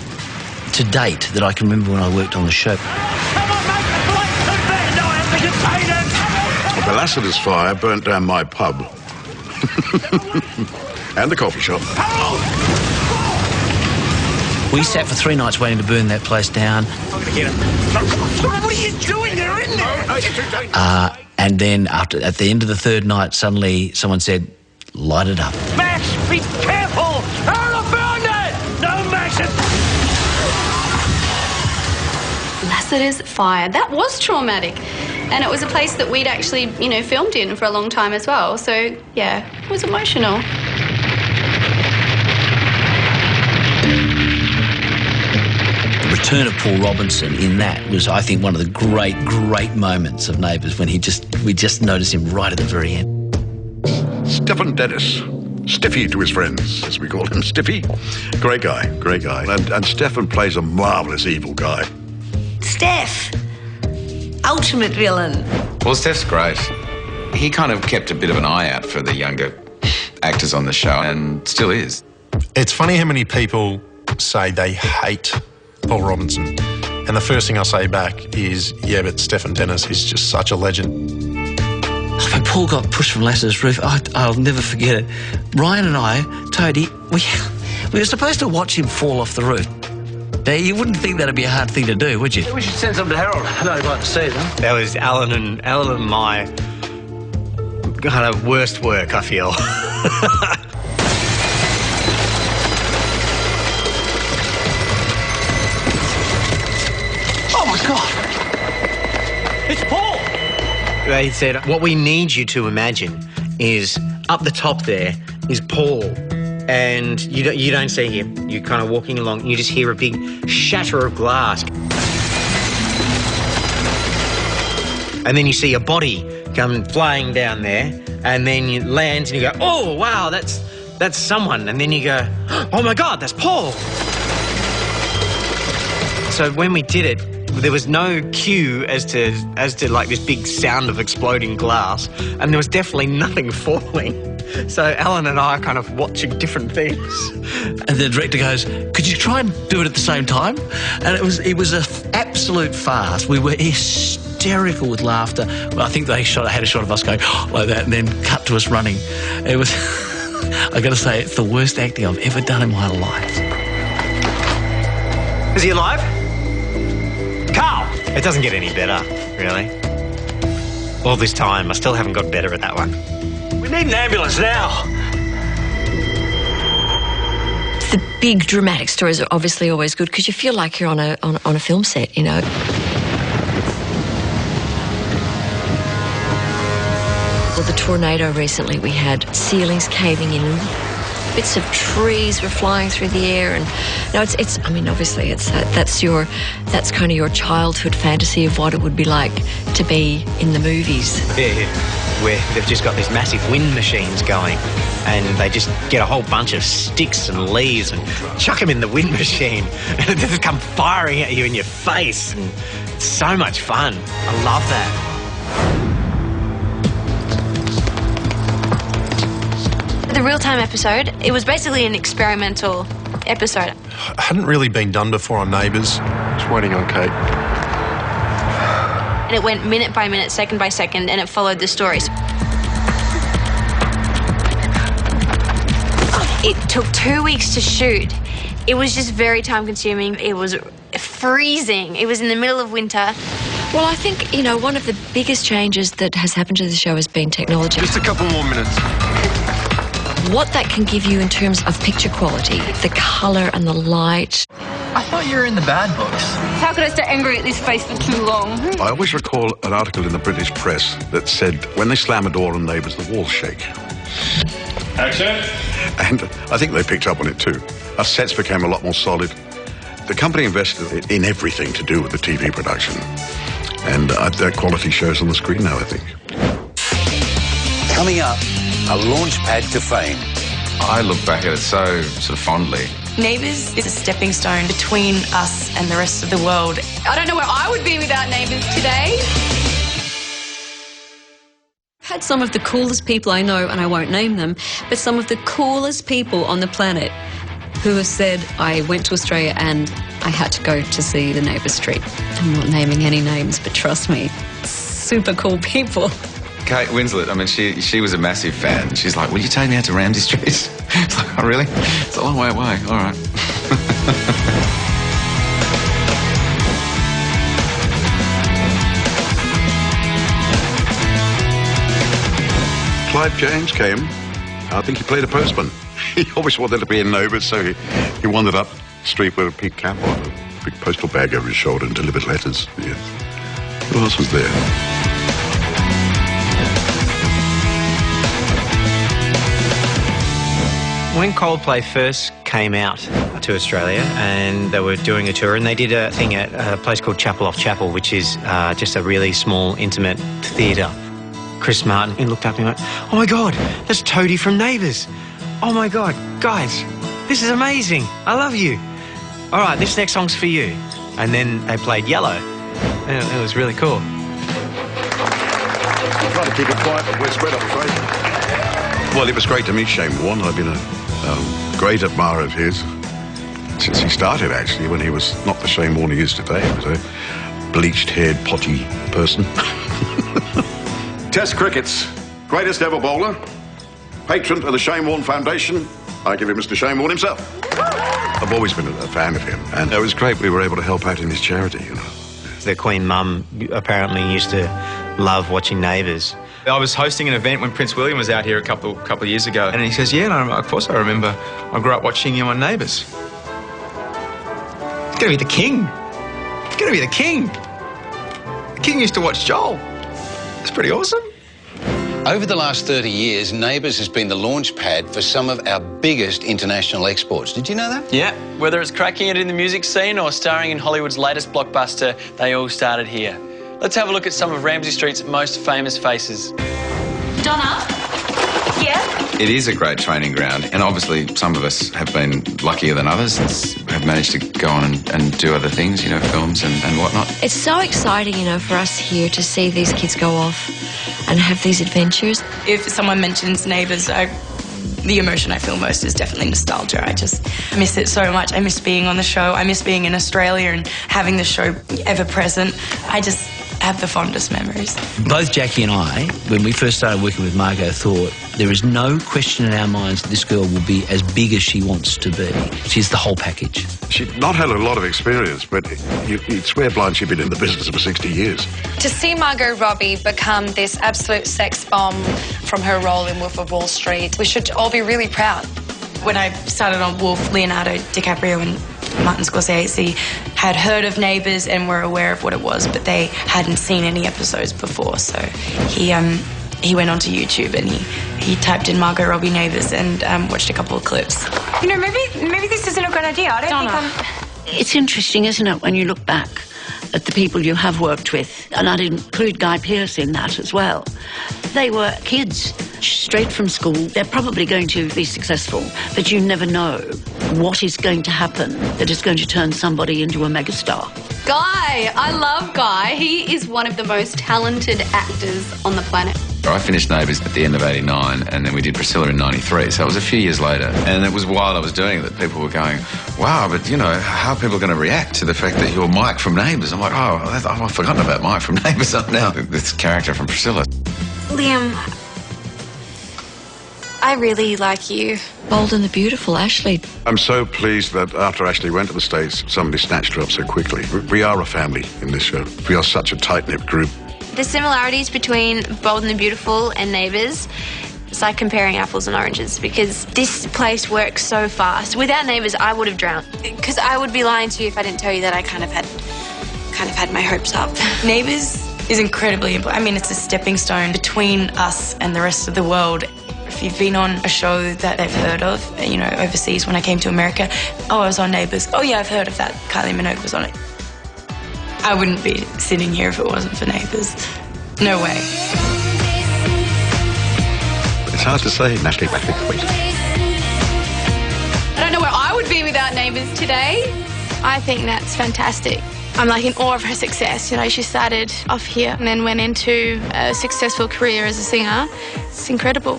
[SPEAKER 15] to date that I can remember when I worked on the show.
[SPEAKER 27] The Lassiter's fire burnt down my pub. And the coffee shop.
[SPEAKER 15] We sat for 3 nights waiting to burn that place down.
[SPEAKER 7] I'm going to get him. What are you doing? They're in there. No, you're too dangerous.
[SPEAKER 15] And then at the end of the 3rd night, suddenly someone said, "Light it up."
[SPEAKER 7] Max, be careful! I'll burn it! No, Max!
[SPEAKER 1] Lassiter's fire. That was traumatic. And it was a place that we'd actually, filmed in for a long time as well. So, yeah, it was emotional.
[SPEAKER 15] The return of Paul Robinson in that was, I think, one of the great, great moments of Neighbours, when we just noticed him right at the very end.
[SPEAKER 27] Stephen Dennis. Stiffy to his friends, as we call him, Stiffy. Great guy, great guy. And Stephen plays a marvellous evil guy.
[SPEAKER 26] Steph. Ultimate villain.
[SPEAKER 4] Well, Steph's great. He kind of kept a bit of an eye out for the younger actors on the show, and still is.
[SPEAKER 13] It's funny how many people say they hate Paul Robinson, and the first thing I say back is, yeah, but Stephen Dennis is just such a legend.
[SPEAKER 15] When Paul got pushed from Lassiter's roof, I'll never forget it. Ryan and I, Toadie, we were supposed to watch him fall off the roof. Now, you wouldn't think that'd be a hard thing to do, would you?
[SPEAKER 7] We should send some to Harold. I'd like to see them.
[SPEAKER 19] That was Alan and my kind of worst work, I feel.
[SPEAKER 7] Oh, my God! It's Paul!
[SPEAKER 19] They said, what we need you to imagine is up the top there is Paul. And you don't see him. You're kind of walking along and you just hear a big shatter of glass. and then you see a body come flying down there, and then you land and you go, oh, wow, that's someone. And then you go, oh, my God, that's Paul. So when we did it, there was no cue as to like this big sound of exploding glass, and there was definitely nothing falling. So Alan and I are kind of watching different things.
[SPEAKER 15] And the director goes, could you try and do it at the same time? And it was an absolute farce. We were hysterical with laughter. Well, I think they had a shot of us going like that and then cut to us running. It was, I got to say, it's the worst acting I've ever done in my life.
[SPEAKER 19] Is he alive? Carl! It doesn't get any better, really. All this time, I still haven't got better at that one.
[SPEAKER 17] We need an ambulance now.
[SPEAKER 16] The big dramatic stories are obviously always good because you feel like you're on a film set, you know. Well, the tornado recently, we had ceilings caving in. Bits of trees were flying through the air, and no, it's. I mean, obviously, that's kind of your childhood fantasy of what it would be like to be in the movies.
[SPEAKER 19] Yeah, where they've just got these massive wind machines going, and they just get a whole bunch of sticks and leaves and chuck them in the wind machine, and they just come firing at you in your face. And it's so much fun. I love that.
[SPEAKER 5] The real-time episode, it was basically an experimental episode.
[SPEAKER 13] Hadn't really been done before on Neighbours.
[SPEAKER 27] Just waiting on Kate.
[SPEAKER 5] And it went minute by minute, second by second, and it followed the stories. It took 2 weeks to shoot. It was just very time-consuming. It was freezing. It was in the middle of winter.
[SPEAKER 16] Well, I think, you know, one of the biggest changes that has happened to the show has been technology.
[SPEAKER 27] Just a couple more minutes.
[SPEAKER 16] What that can give you in terms of picture quality, the colour and the light.
[SPEAKER 18] I thought you were in the bad books.
[SPEAKER 5] How could I stay angry at this face for too long?
[SPEAKER 27] I always recall an article in the British press that said when they slam a door on Neighbours, the walls shake.
[SPEAKER 6] Action.
[SPEAKER 27] And I think they picked up on it too. Our sets became a lot more solid. The company invested in everything to do with the TV production. And that quality shows on the screen now, I think.
[SPEAKER 10] Coming up, a launch pad to fame.
[SPEAKER 4] I look back at it so sort of fondly.
[SPEAKER 5] Neighbours is a stepping stone between us and the rest of the world. I don't know where I would be without Neighbours today.
[SPEAKER 21] Had some of the coolest people I know, and I won't name them, but some of the coolest people on the planet who have said, I went to Australia and I had to go to see the Neighbours Street. I'm not naming any names, but trust me, super cool people.
[SPEAKER 4] Kate Winslet, I mean, she was a massive fan. She's like, will you take me out to Ramsay Street? It's like, oh, really? It's a long way away. All right.
[SPEAKER 27] Clive James came. I think he played a postman. He always wanted to be in Neighbours, so he wandered up the street with a big cap on, a big postal bag over his shoulder and delivered letters. Yes. Who else was there?
[SPEAKER 19] When Coldplay first came out to Australia and they were doing a tour, and they did a thing at a place called Chapel Off Chapel, which is just a really small, intimate theatre. Chris Martin, he looked up and he went, oh my God, that's Toadie from Neighbours. Oh my God, guys, this is amazing. I love you. All right, this next song's for you. And then they played Yellow. And it was really cool.
[SPEAKER 27] I'm trying to keep it quiet, but we're spread, I'm afraid. Well, it was great to meet Shane Warne. I've been a great admirer of his since he started, actually, when he was not the Shane Warne he is today. He was a bleached-haired, potty person. Test cricket's greatest ever bowler, patron of the Shane Warne Foundation. I give it Mr. Shane Warne himself. I've always been a fan of him, and it was great we were able to help out in his charity, you know.
[SPEAKER 19] The Queen Mum apparently used to love watching Neighbours.
[SPEAKER 18] I was hosting an event when Prince William was out here a couple of years ago, and he says, yeah, no, of course I remember. I grew up watching you on Neighbours. It's going to be the King. It's going to be the King. The King used to watch Joel. It's pretty awesome.
[SPEAKER 10] Over the last 30 years, Neighbours has been the launch pad for some of our biggest international exports. Did you know that?
[SPEAKER 11] Yeah, whether it's cracking it in the music scene or starring in Hollywood's latest blockbuster, they all started here. Let's have a look at some of Ramsay Street's most famous faces.
[SPEAKER 5] Donna? Yeah?
[SPEAKER 4] It is a great training ground, and obviously some of us have been luckier than others and have managed to go on and do other things, you know, films and whatnot.
[SPEAKER 16] It's so exciting, you know, for us here to see these kids go off and have these adventures.
[SPEAKER 3] If someone mentions Neighbours, the emotion I feel most is definitely nostalgia. I just miss it so much. I miss being on the show. I miss being in Australia and having the show ever present. I just have the fondest memories.
[SPEAKER 15] Both Jackie and I, when we first started working with Margot, thought there is no question in our minds that this girl will be as big as she wants to be. She's the whole package.
[SPEAKER 27] She'd not had a lot of experience, but you'd swear blind she'd been in the business for 60 years.
[SPEAKER 8] To see Margot Robbie become this absolute sex bomb from her role in Wolf of Wall Street, we should all be really proud.
[SPEAKER 3] When I started on Wolf, Leonardo DiCaprio and Martin Scorsese had heard of Neighbours and were aware of what it was, but they hadn't seen any episodes before. So he went onto YouTube and he typed in Margot Robbie Neighbours and watched a couple of clips.
[SPEAKER 5] You know, maybe this isn't a good idea. I don't think
[SPEAKER 20] It's interesting, isn't it, when you look back at the people you have worked with, and I'd include Guy Pearce in that as well. They were kids straight from school. They're probably going to be successful, but you never know what is going to happen that is going to turn somebody into a megastar.
[SPEAKER 1] Guy, I love Guy. He is one of the most talented actors on the planet.
[SPEAKER 4] I finished Neighbours at the end of '89, and then we did Priscilla in '93, so it was a few years later. And it was while I was doing it that people were going, wow, but, you know, how are people going to react to the fact that you're Mike from Neighbours? I'm like, oh, I've forgotten about Mike from Neighbours up now. This character from Priscilla.
[SPEAKER 5] Liam, I really like you.
[SPEAKER 16] Bold and the Beautiful, Ashley.
[SPEAKER 27] I'm so pleased that after Ashley went to the States, somebody snatched her up so quickly. We are a family in this show. We are such a tight-knit group.
[SPEAKER 5] The similarities between Bold and the Beautiful and Neighbours, it's like comparing apples and oranges, because this place works so fast. Without Neighbours, I would have drowned. Because I would be lying to you if I didn't tell you that I kind of had my hopes up.
[SPEAKER 3] Neighbours is incredibly important. I mean, it's a stepping stone between us and the rest of the world. If you've been on a show that they've heard of, you know, overseas, when I came to America, oh, I was on Neighbours. Oh, yeah, I've heard of that. Kylie Minogue was on it. I wouldn't be sitting here if it wasn't for Neighbours. No way.
[SPEAKER 27] It's hard to say, Natalie Patrick.
[SPEAKER 1] I don't know where I would be without Neighbours today.
[SPEAKER 3] I think that's fantastic. I'm like in awe of her success. You know, she started off here and then went into a successful career as a singer. It's incredible.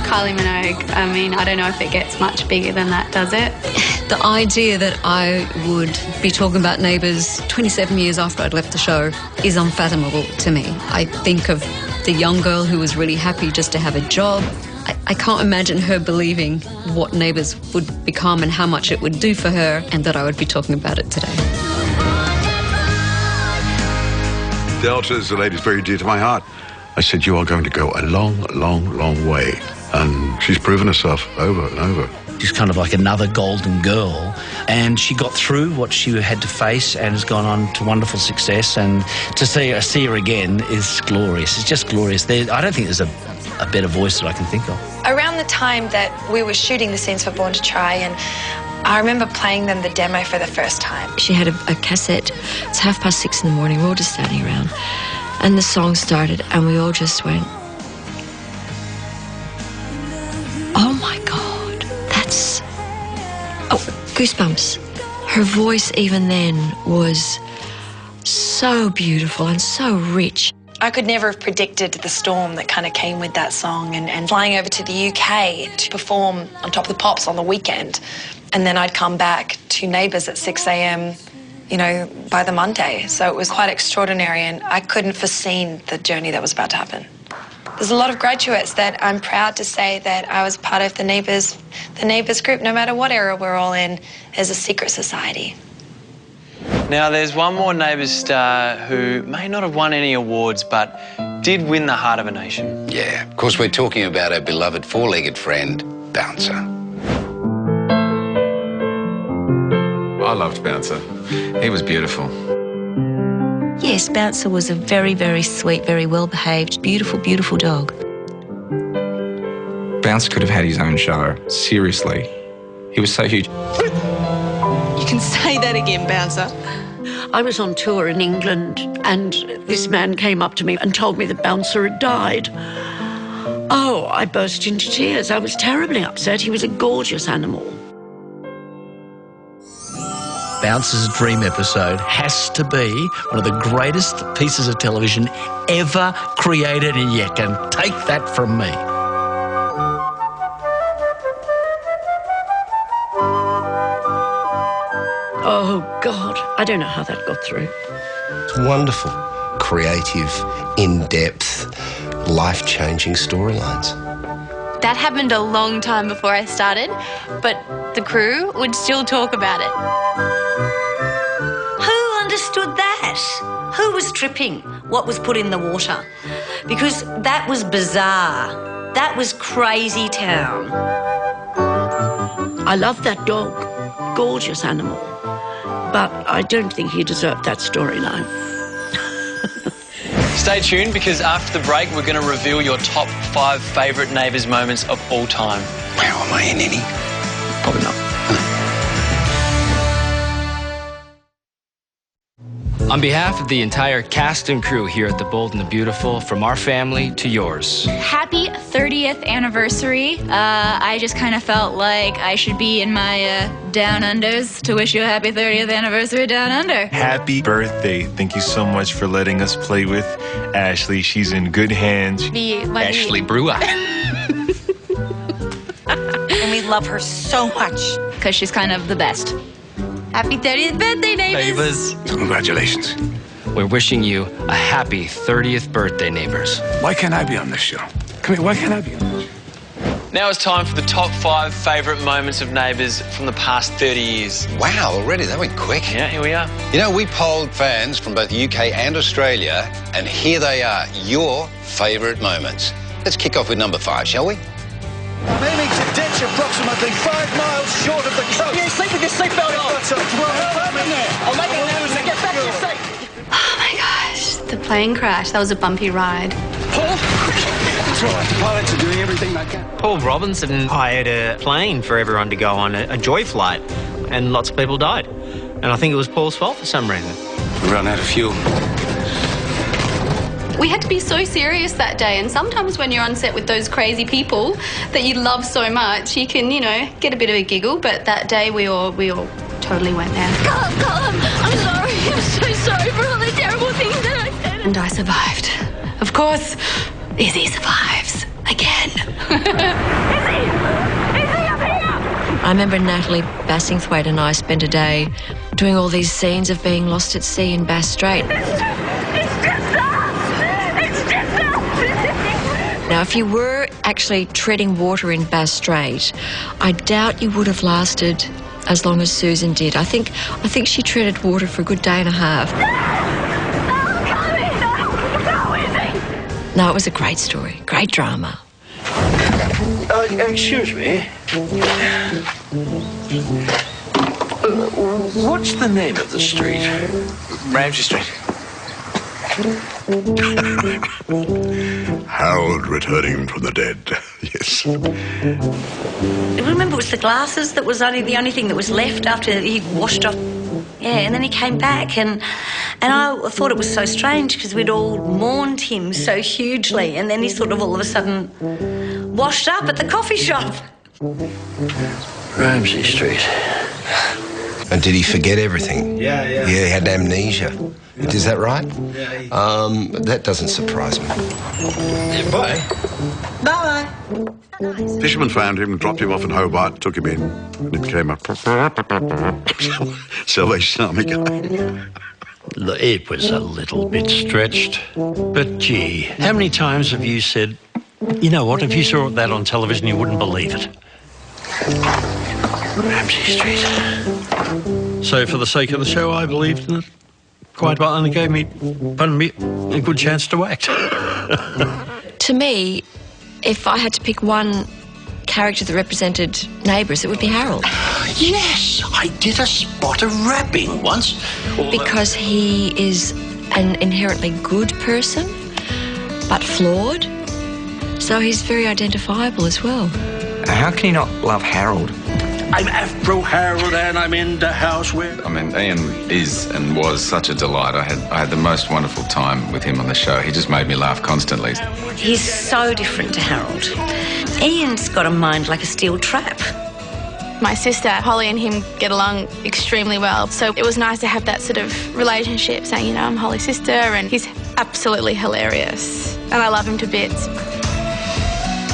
[SPEAKER 1] Kylie Minogue, I mean, I don't know if it gets much bigger than that, does it?
[SPEAKER 21] The idea that I would be talking about Neighbours 27 years after I'd left the show is unfathomable to me. I think of the young girl who was really happy just to have a job. I can't imagine her believing what Neighbours would become and how much it would do for her, and that I would be talking about it today.
[SPEAKER 27] Delta is a lady very dear to my heart. I said, you are going to go a long, long, long way. And she's proven herself over and over.
[SPEAKER 15] She's kind of like another golden girl, and she got through what she had to face and has gone on to wonderful success, and to see her again is glorious. It's just glorious. I don't think there's a better voice that I can think of.
[SPEAKER 8] Around the time that we were shooting the scenes for Born to Try, and I remember playing them the demo for the first time.
[SPEAKER 16] She had a cassette. It's 6:30 in the morning. We're all just standing around, and the song started, and we all just went, oh my God, that's... Oh, goosebumps. Her voice even then was so beautiful and so rich.
[SPEAKER 8] I could never have predicted the storm that kind of came with that song, and flying over to the UK to perform on Top of the Pops on the weekend. And then I'd come back to Neighbours at 6 a.m, you know, by the Monday. So it was quite extraordinary, and I couldn't have foreseen the journey that was about to happen. There's a lot of graduates that I'm proud to say that I was part of the Neighbours group. No matter what era we're all in, there's a secret society.
[SPEAKER 11] Now, there's one more Neighbours star who may not have won any awards, but did win the heart of a nation.
[SPEAKER 10] Yeah, of course, we're talking about our beloved four-legged friend, Bouncer.
[SPEAKER 4] I loved Bouncer. He was beautiful.
[SPEAKER 26] Yes, Bouncer was a very, very sweet, very well-behaved, beautiful, beautiful dog.
[SPEAKER 9] Bouncer could have had his own show. Seriously. He was so huge.
[SPEAKER 26] You
[SPEAKER 3] can say that again, Bouncer.
[SPEAKER 20] I was on tour in England and this man came up to me and told me the Bouncer had died. Oh, I burst into tears. I was terribly upset. He was a gorgeous animal.
[SPEAKER 15] Bouncer's Dream episode has to be one of the greatest pieces of television ever created, and you can take that from me.
[SPEAKER 20] Oh, God, I don't know how that got through.
[SPEAKER 9] It's wonderful, creative, in-depth, life-changing storylines.
[SPEAKER 5] That happened a long time before I started, but the crew would still talk about it.
[SPEAKER 26] Who understood that? Who was tripping? What was put in the water? Because that was bizarre. That was crazy town.
[SPEAKER 20] I love that dog. Gorgeous animal. But I don't think he deserved that storyline.
[SPEAKER 11] Stay tuned, because after the break, we're going to reveal your top 5 favourite Neighbours moments of all time.
[SPEAKER 10] Wow, am I in any?
[SPEAKER 11] Probably not.
[SPEAKER 12] On behalf of the entire cast and crew here at The Bold and the Beautiful, from our family to yours.
[SPEAKER 14] Happy 30th anniversary. I just kind of felt like I should be in my down unders to wish you a happy 30th anniversary down under.
[SPEAKER 22] Happy birthday. Thank you so much for letting us play with Ashley. She's in good hands.
[SPEAKER 12] Ashley Brewer.
[SPEAKER 14] And we love her so much. Because she's kind of the best. Happy 30th birthday, Neighbours.
[SPEAKER 12] Congratulations. We're wishing you a happy 30th birthday, Neighbours.
[SPEAKER 27] Why can't I be on this show? Come here, why can't I be on this show?
[SPEAKER 11] Now it's time for the top 5 favourite moments of Neighbours from the past 30 years.
[SPEAKER 10] Wow, already? That went quick.
[SPEAKER 11] Yeah, here we are.
[SPEAKER 10] You know, we polled fans from both the UK and Australia, and here they are, your favourite moments. Let's kick off with number 5, shall we?
[SPEAKER 7] I'm aiming to ditch approximately 5 miles short of the coast. You sleep with your seatbelt on.
[SPEAKER 14] I'll make it now to get back to your seat.
[SPEAKER 1] Oh my gosh, the plane crash. That was a bumpy ride.
[SPEAKER 7] Paul? That's all right. The pilots are doing everything they can.
[SPEAKER 19] Paul Robinson hired a plane for everyone to go on, a joy flight, and lots of people died. And I think it was Paul's fault for some reason.
[SPEAKER 27] We ran out of fuel.
[SPEAKER 1] We had to be so serious that day, and sometimes when you're on set with those crazy people that you love so much, you can, you know, get a bit of a giggle, but that day we all totally went there.
[SPEAKER 14] Colin, I'm sorry. I'm so sorry for all the terrible things that I said.
[SPEAKER 1] And I survived. Of course, Izzy survives again.
[SPEAKER 14] Izzy, up here!
[SPEAKER 16] I remember Natalie Bassingthwaite and I spent a day doing all these scenes of being lost at sea in Bass Strait. Now, if you were actually treading water in Bass Strait, I doubt you would have lasted as long as Susan did. I think she treaded water for a good day and a half. No, it was a great story, great drama.
[SPEAKER 17] Excuse me. What's the name of the street?
[SPEAKER 18] Ramsey Street.
[SPEAKER 27] Harold returning from the dead. Yes.
[SPEAKER 26] Remember, it was the glasses that was the only thing that was left after he'd washed off. Yeah, and then he came back, and I thought it was so strange because we'd all mourned him so hugely, and then he sort of all of a sudden washed up at the coffee shop.
[SPEAKER 17] Ramsey Street.
[SPEAKER 9] And did he forget everything?
[SPEAKER 18] Yeah.
[SPEAKER 9] Yeah, he had amnesia. Is that right?
[SPEAKER 18] Yeah.
[SPEAKER 9] That doesn't surprise me.
[SPEAKER 18] Bye.
[SPEAKER 26] Bye.
[SPEAKER 27] Fisherman found him, dropped him off in Hobart, took him in, and he became a Salvation Army guy.
[SPEAKER 17] It was a little bit stretched, but gee, how many times have you said, you know what, if you saw that on television, you wouldn't believe it? Ramsey Street. So for the sake of the show, I believed in it quite well, and it gave me, pardon me, a good chance to act.
[SPEAKER 16] To me, if I had to pick one character that represented Neighbours, it would be Harold.
[SPEAKER 17] Yes, I did a spot of rapping once.
[SPEAKER 16] Because he is an inherently good person, but flawed. So he's very identifiable as well.
[SPEAKER 18] How can you not love Harold?
[SPEAKER 17] I'm Afro Harold and I'm in the house with...
[SPEAKER 4] I mean, Ian is and was such a delight. I had the most wonderful time with him on the show. He just made me laugh constantly.
[SPEAKER 26] He's so different to Harold. Ian's got a mind like a steel trap.
[SPEAKER 5] My sister, Holly, and him get along extremely well. So it was nice to have that sort of relationship, saying, you know, I'm Holly's sister, and he's absolutely hilarious. And I love him to bits.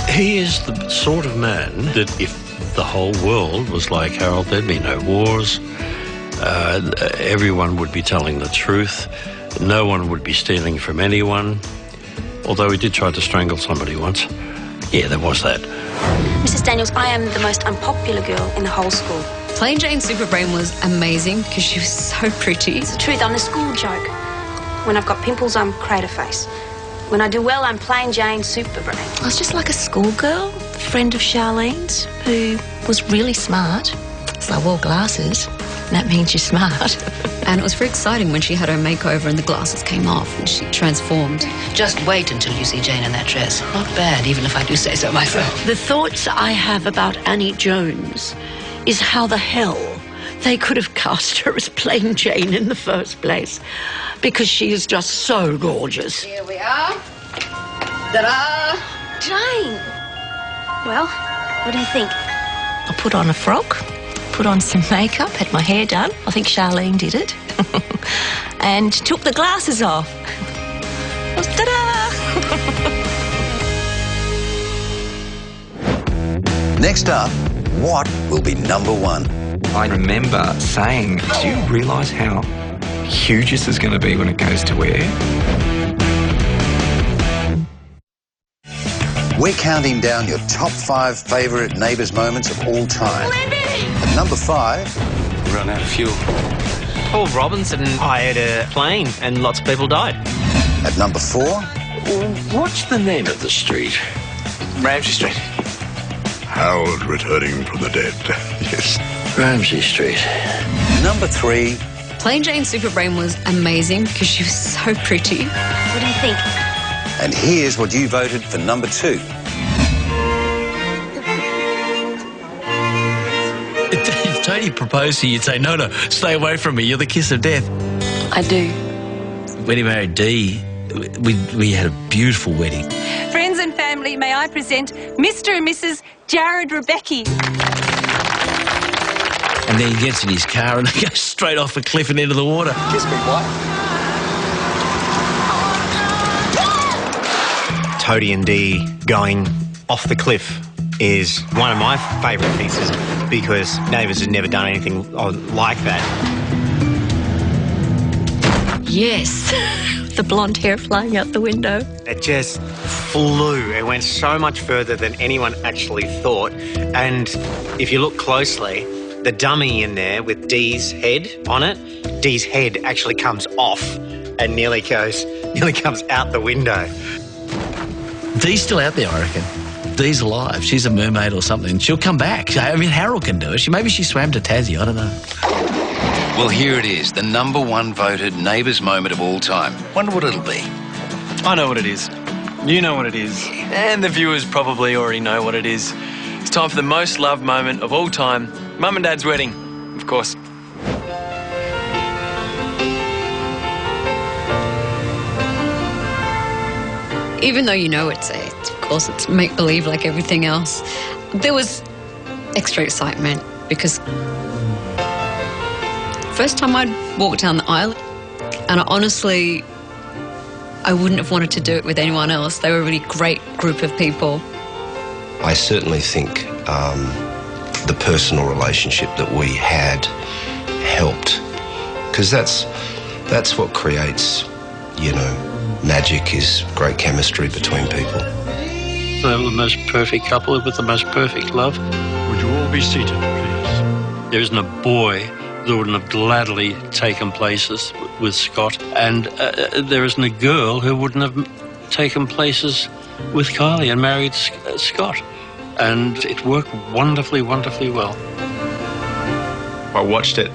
[SPEAKER 17] He is the sort of man that if the whole world was like Harold, there'd be no wars. Everyone would be telling the truth. No one would be stealing from anyone. Although he did try to strangle somebody once. Yeah, there was that.
[SPEAKER 5] Mrs. Daniels, I am the most unpopular girl in the whole school.
[SPEAKER 2] Plain Jane Superbrain was amazing because she was so pretty.
[SPEAKER 5] It's the truth, I'm the school joke. When I've got pimples, I'm Crater Face. When I do well, I'm Plain Jane Superbrain.
[SPEAKER 2] I was just like a schoolgirl, friend of Charlene's, who was really smart. So I wore glasses, and that means you're smart. And it was very exciting when she had her makeover and the glasses came off and she transformed.
[SPEAKER 6] Just wait until you see Jane in that dress. Not bad, even if I do say so myself.
[SPEAKER 20] The thoughts I have about Annie Jones is how the hell they could have cast her as Plain Jane in the first place, because she is just so gorgeous.
[SPEAKER 5] Here we are. Ta-da! Jane! Well, what do you think?
[SPEAKER 2] I put on a frock, put on some makeup, had my hair done. I think Charlene did it. And took the glasses off. Ta-da!
[SPEAKER 13] Next up, what will be number one?
[SPEAKER 21] I remember saying, do you realise how huge this is going to be when it goes to air?
[SPEAKER 13] We're counting down your top 5 favourite Neighbours moments of all time. At number 5...
[SPEAKER 19] We ran out of fuel. Paul Robinson hired a plane and lots of people died.
[SPEAKER 13] At number 4...
[SPEAKER 17] What's the name of the street?
[SPEAKER 18] Ramsey Street.
[SPEAKER 27] Harold returning from the dead. Yes.
[SPEAKER 17] Ramsey Street.
[SPEAKER 13] Number 3...
[SPEAKER 2] Plain Jane Superbrain was amazing because she was so pretty.
[SPEAKER 5] What do you think?
[SPEAKER 13] And here's what you voted for number 2.
[SPEAKER 15] If Tony proposed to you, you'd say, no, stay away from me. You're the kiss of death.
[SPEAKER 2] I do.
[SPEAKER 15] When he married Dee, we had a beautiful wedding.
[SPEAKER 23] Friends and family, may I present Mr. and Mrs. Jared Rebecki.
[SPEAKER 15] And then he gets in his car and he goes straight off a cliff and into the water.
[SPEAKER 18] Kiss me, what?
[SPEAKER 19] Toadie and Dee going off the cliff is one of my favourite pieces because Neighbours has never done anything like that.
[SPEAKER 16] Yes, the blonde hair flying out the window.
[SPEAKER 19] It just flew. It went so much further than anyone actually thought. And if you look closely, the dummy in there with Dee's head on it, Dee's head actually comes off and nearly comes out the window.
[SPEAKER 15] Dee's still out there, I reckon. Dee's alive. She's a mermaid or something. She'll come back. I mean, Harold can do it. Maybe she swam to Tassie. I don't know.
[SPEAKER 13] Well, here it is, the number 1 voted Neighbours moment of all time. Wonder what it'll be.
[SPEAKER 11] I know what it is. You know what it is. And the viewers probably already know what it is. It's time for the most loved moment of all time. Mum and Dad's wedding, of course.
[SPEAKER 2] Even though you know it's make-believe like everything else, there was extra excitement because first time I'd walked down the aisle, and honestly, I wouldn't have wanted to do it with anyone else. They were a really great group of people.
[SPEAKER 9] I certainly think the personal relationship that we had helped, because that's what creates, magic, is great chemistry between people.
[SPEAKER 17] They were the most perfect couple with the most perfect love. Would you all be seated, please? There isn't a boy that wouldn't have gladly taken places with Scott, and there isn't a girl who wouldn't have taken places with Kylie and married Scott. And it worked wonderfully, wonderfully well.
[SPEAKER 18] I watched it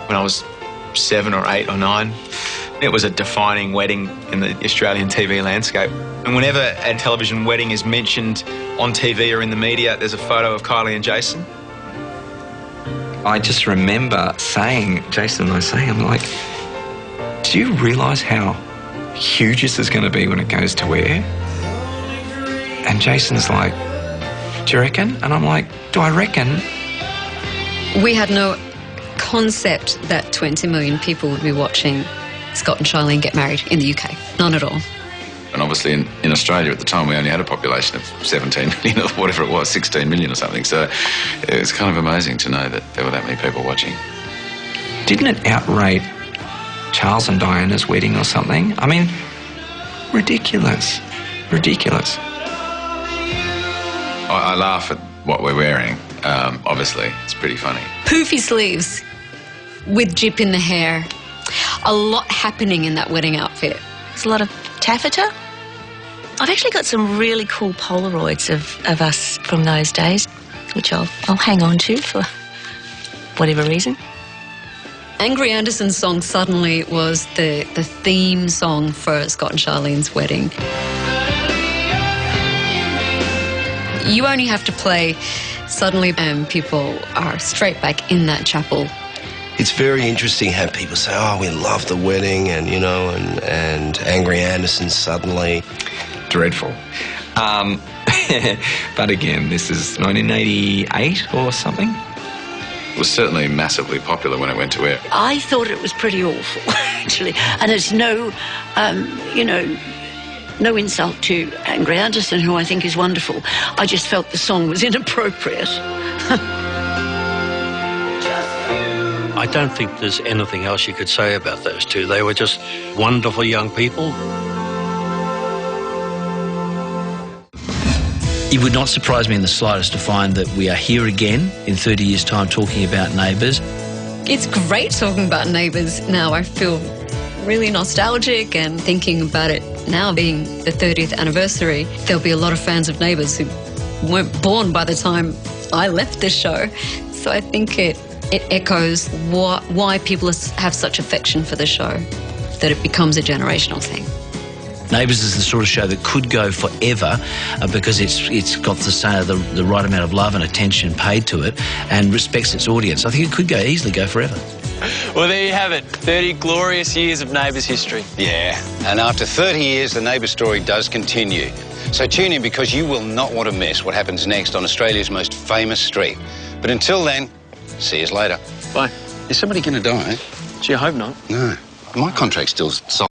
[SPEAKER 18] when I was 7 or 8 or 9. It was a defining wedding in the Australian TV landscape. And whenever a television wedding is mentioned on TV or in the media, there's a photo of Kylie and Jason.
[SPEAKER 21] I just remember saying, Jason and I saying, I'm like, do you realise how huge this is going to be when it goes to air? And Jason's like, do you reckon? And I'm like, do I reckon?
[SPEAKER 2] We had no concept that 20 million people would be watching Scott and Charlene get married in the UK. None at all.
[SPEAKER 4] And obviously in Australia at the time we only had a population of 17 million or whatever it was, 16 million or something. So it's kind of amazing to know that there were that many people watching.
[SPEAKER 21] Didn't it outrate Charles and Diana's wedding or something? I mean, ridiculous. Ridiculous.
[SPEAKER 4] I laugh at what we're wearing. Obviously, it's pretty funny.
[SPEAKER 2] Poofy sleeves with jip in the hair. A lot happening in that wedding outfit.
[SPEAKER 16] There's a lot of taffeta. I've actually got some really cool Polaroids of us from those days, which I'll hang on to for whatever reason.
[SPEAKER 2] Angry Anderson's song Suddenly was the theme song for Scott and Charlene's wedding. You only have to play Suddenly and people are straight back in that chapel.
[SPEAKER 9] It's very interesting how people say, oh, we love the wedding and, you know, and Angry Anderson Suddenly.
[SPEAKER 21] Dreadful. But again, this is 1988 or something.
[SPEAKER 4] It was certainly massively popular when it went to air.
[SPEAKER 20] I thought it was pretty awful, actually. And there's no, no insult to Angry Anderson, who I think is wonderful. I just felt the song was inappropriate.
[SPEAKER 17] I don't think there's anything else you could say about those two. They were just wonderful young people.
[SPEAKER 15] It would not surprise me in the slightest to find that we are here again in 30 years' time talking about Neighbours.
[SPEAKER 2] It's great talking about Neighbours now. I feel really nostalgic and thinking about it now being the 30th anniversary. There'll be a lot of fans of Neighbours who weren't born by the time I left this show. So I think it echoes why people have such affection for the show, that it becomes a generational thing.
[SPEAKER 15] Neighbours is the sort of show that could go forever because it's got the right amount of love and attention paid to it and respects its audience. I think it could easily go forever.
[SPEAKER 11] Well, there you have it. 30 glorious years of Neighbours history.
[SPEAKER 13] Yeah, and after 30 years, the Neighbours story does continue. So tune in because you will not want to miss what happens next on Australia's most famous street. But until then, see you later.
[SPEAKER 11] Bye.
[SPEAKER 13] Is somebody going to die?
[SPEAKER 11] Gee, I hope not.
[SPEAKER 13] No. My contract's still solid.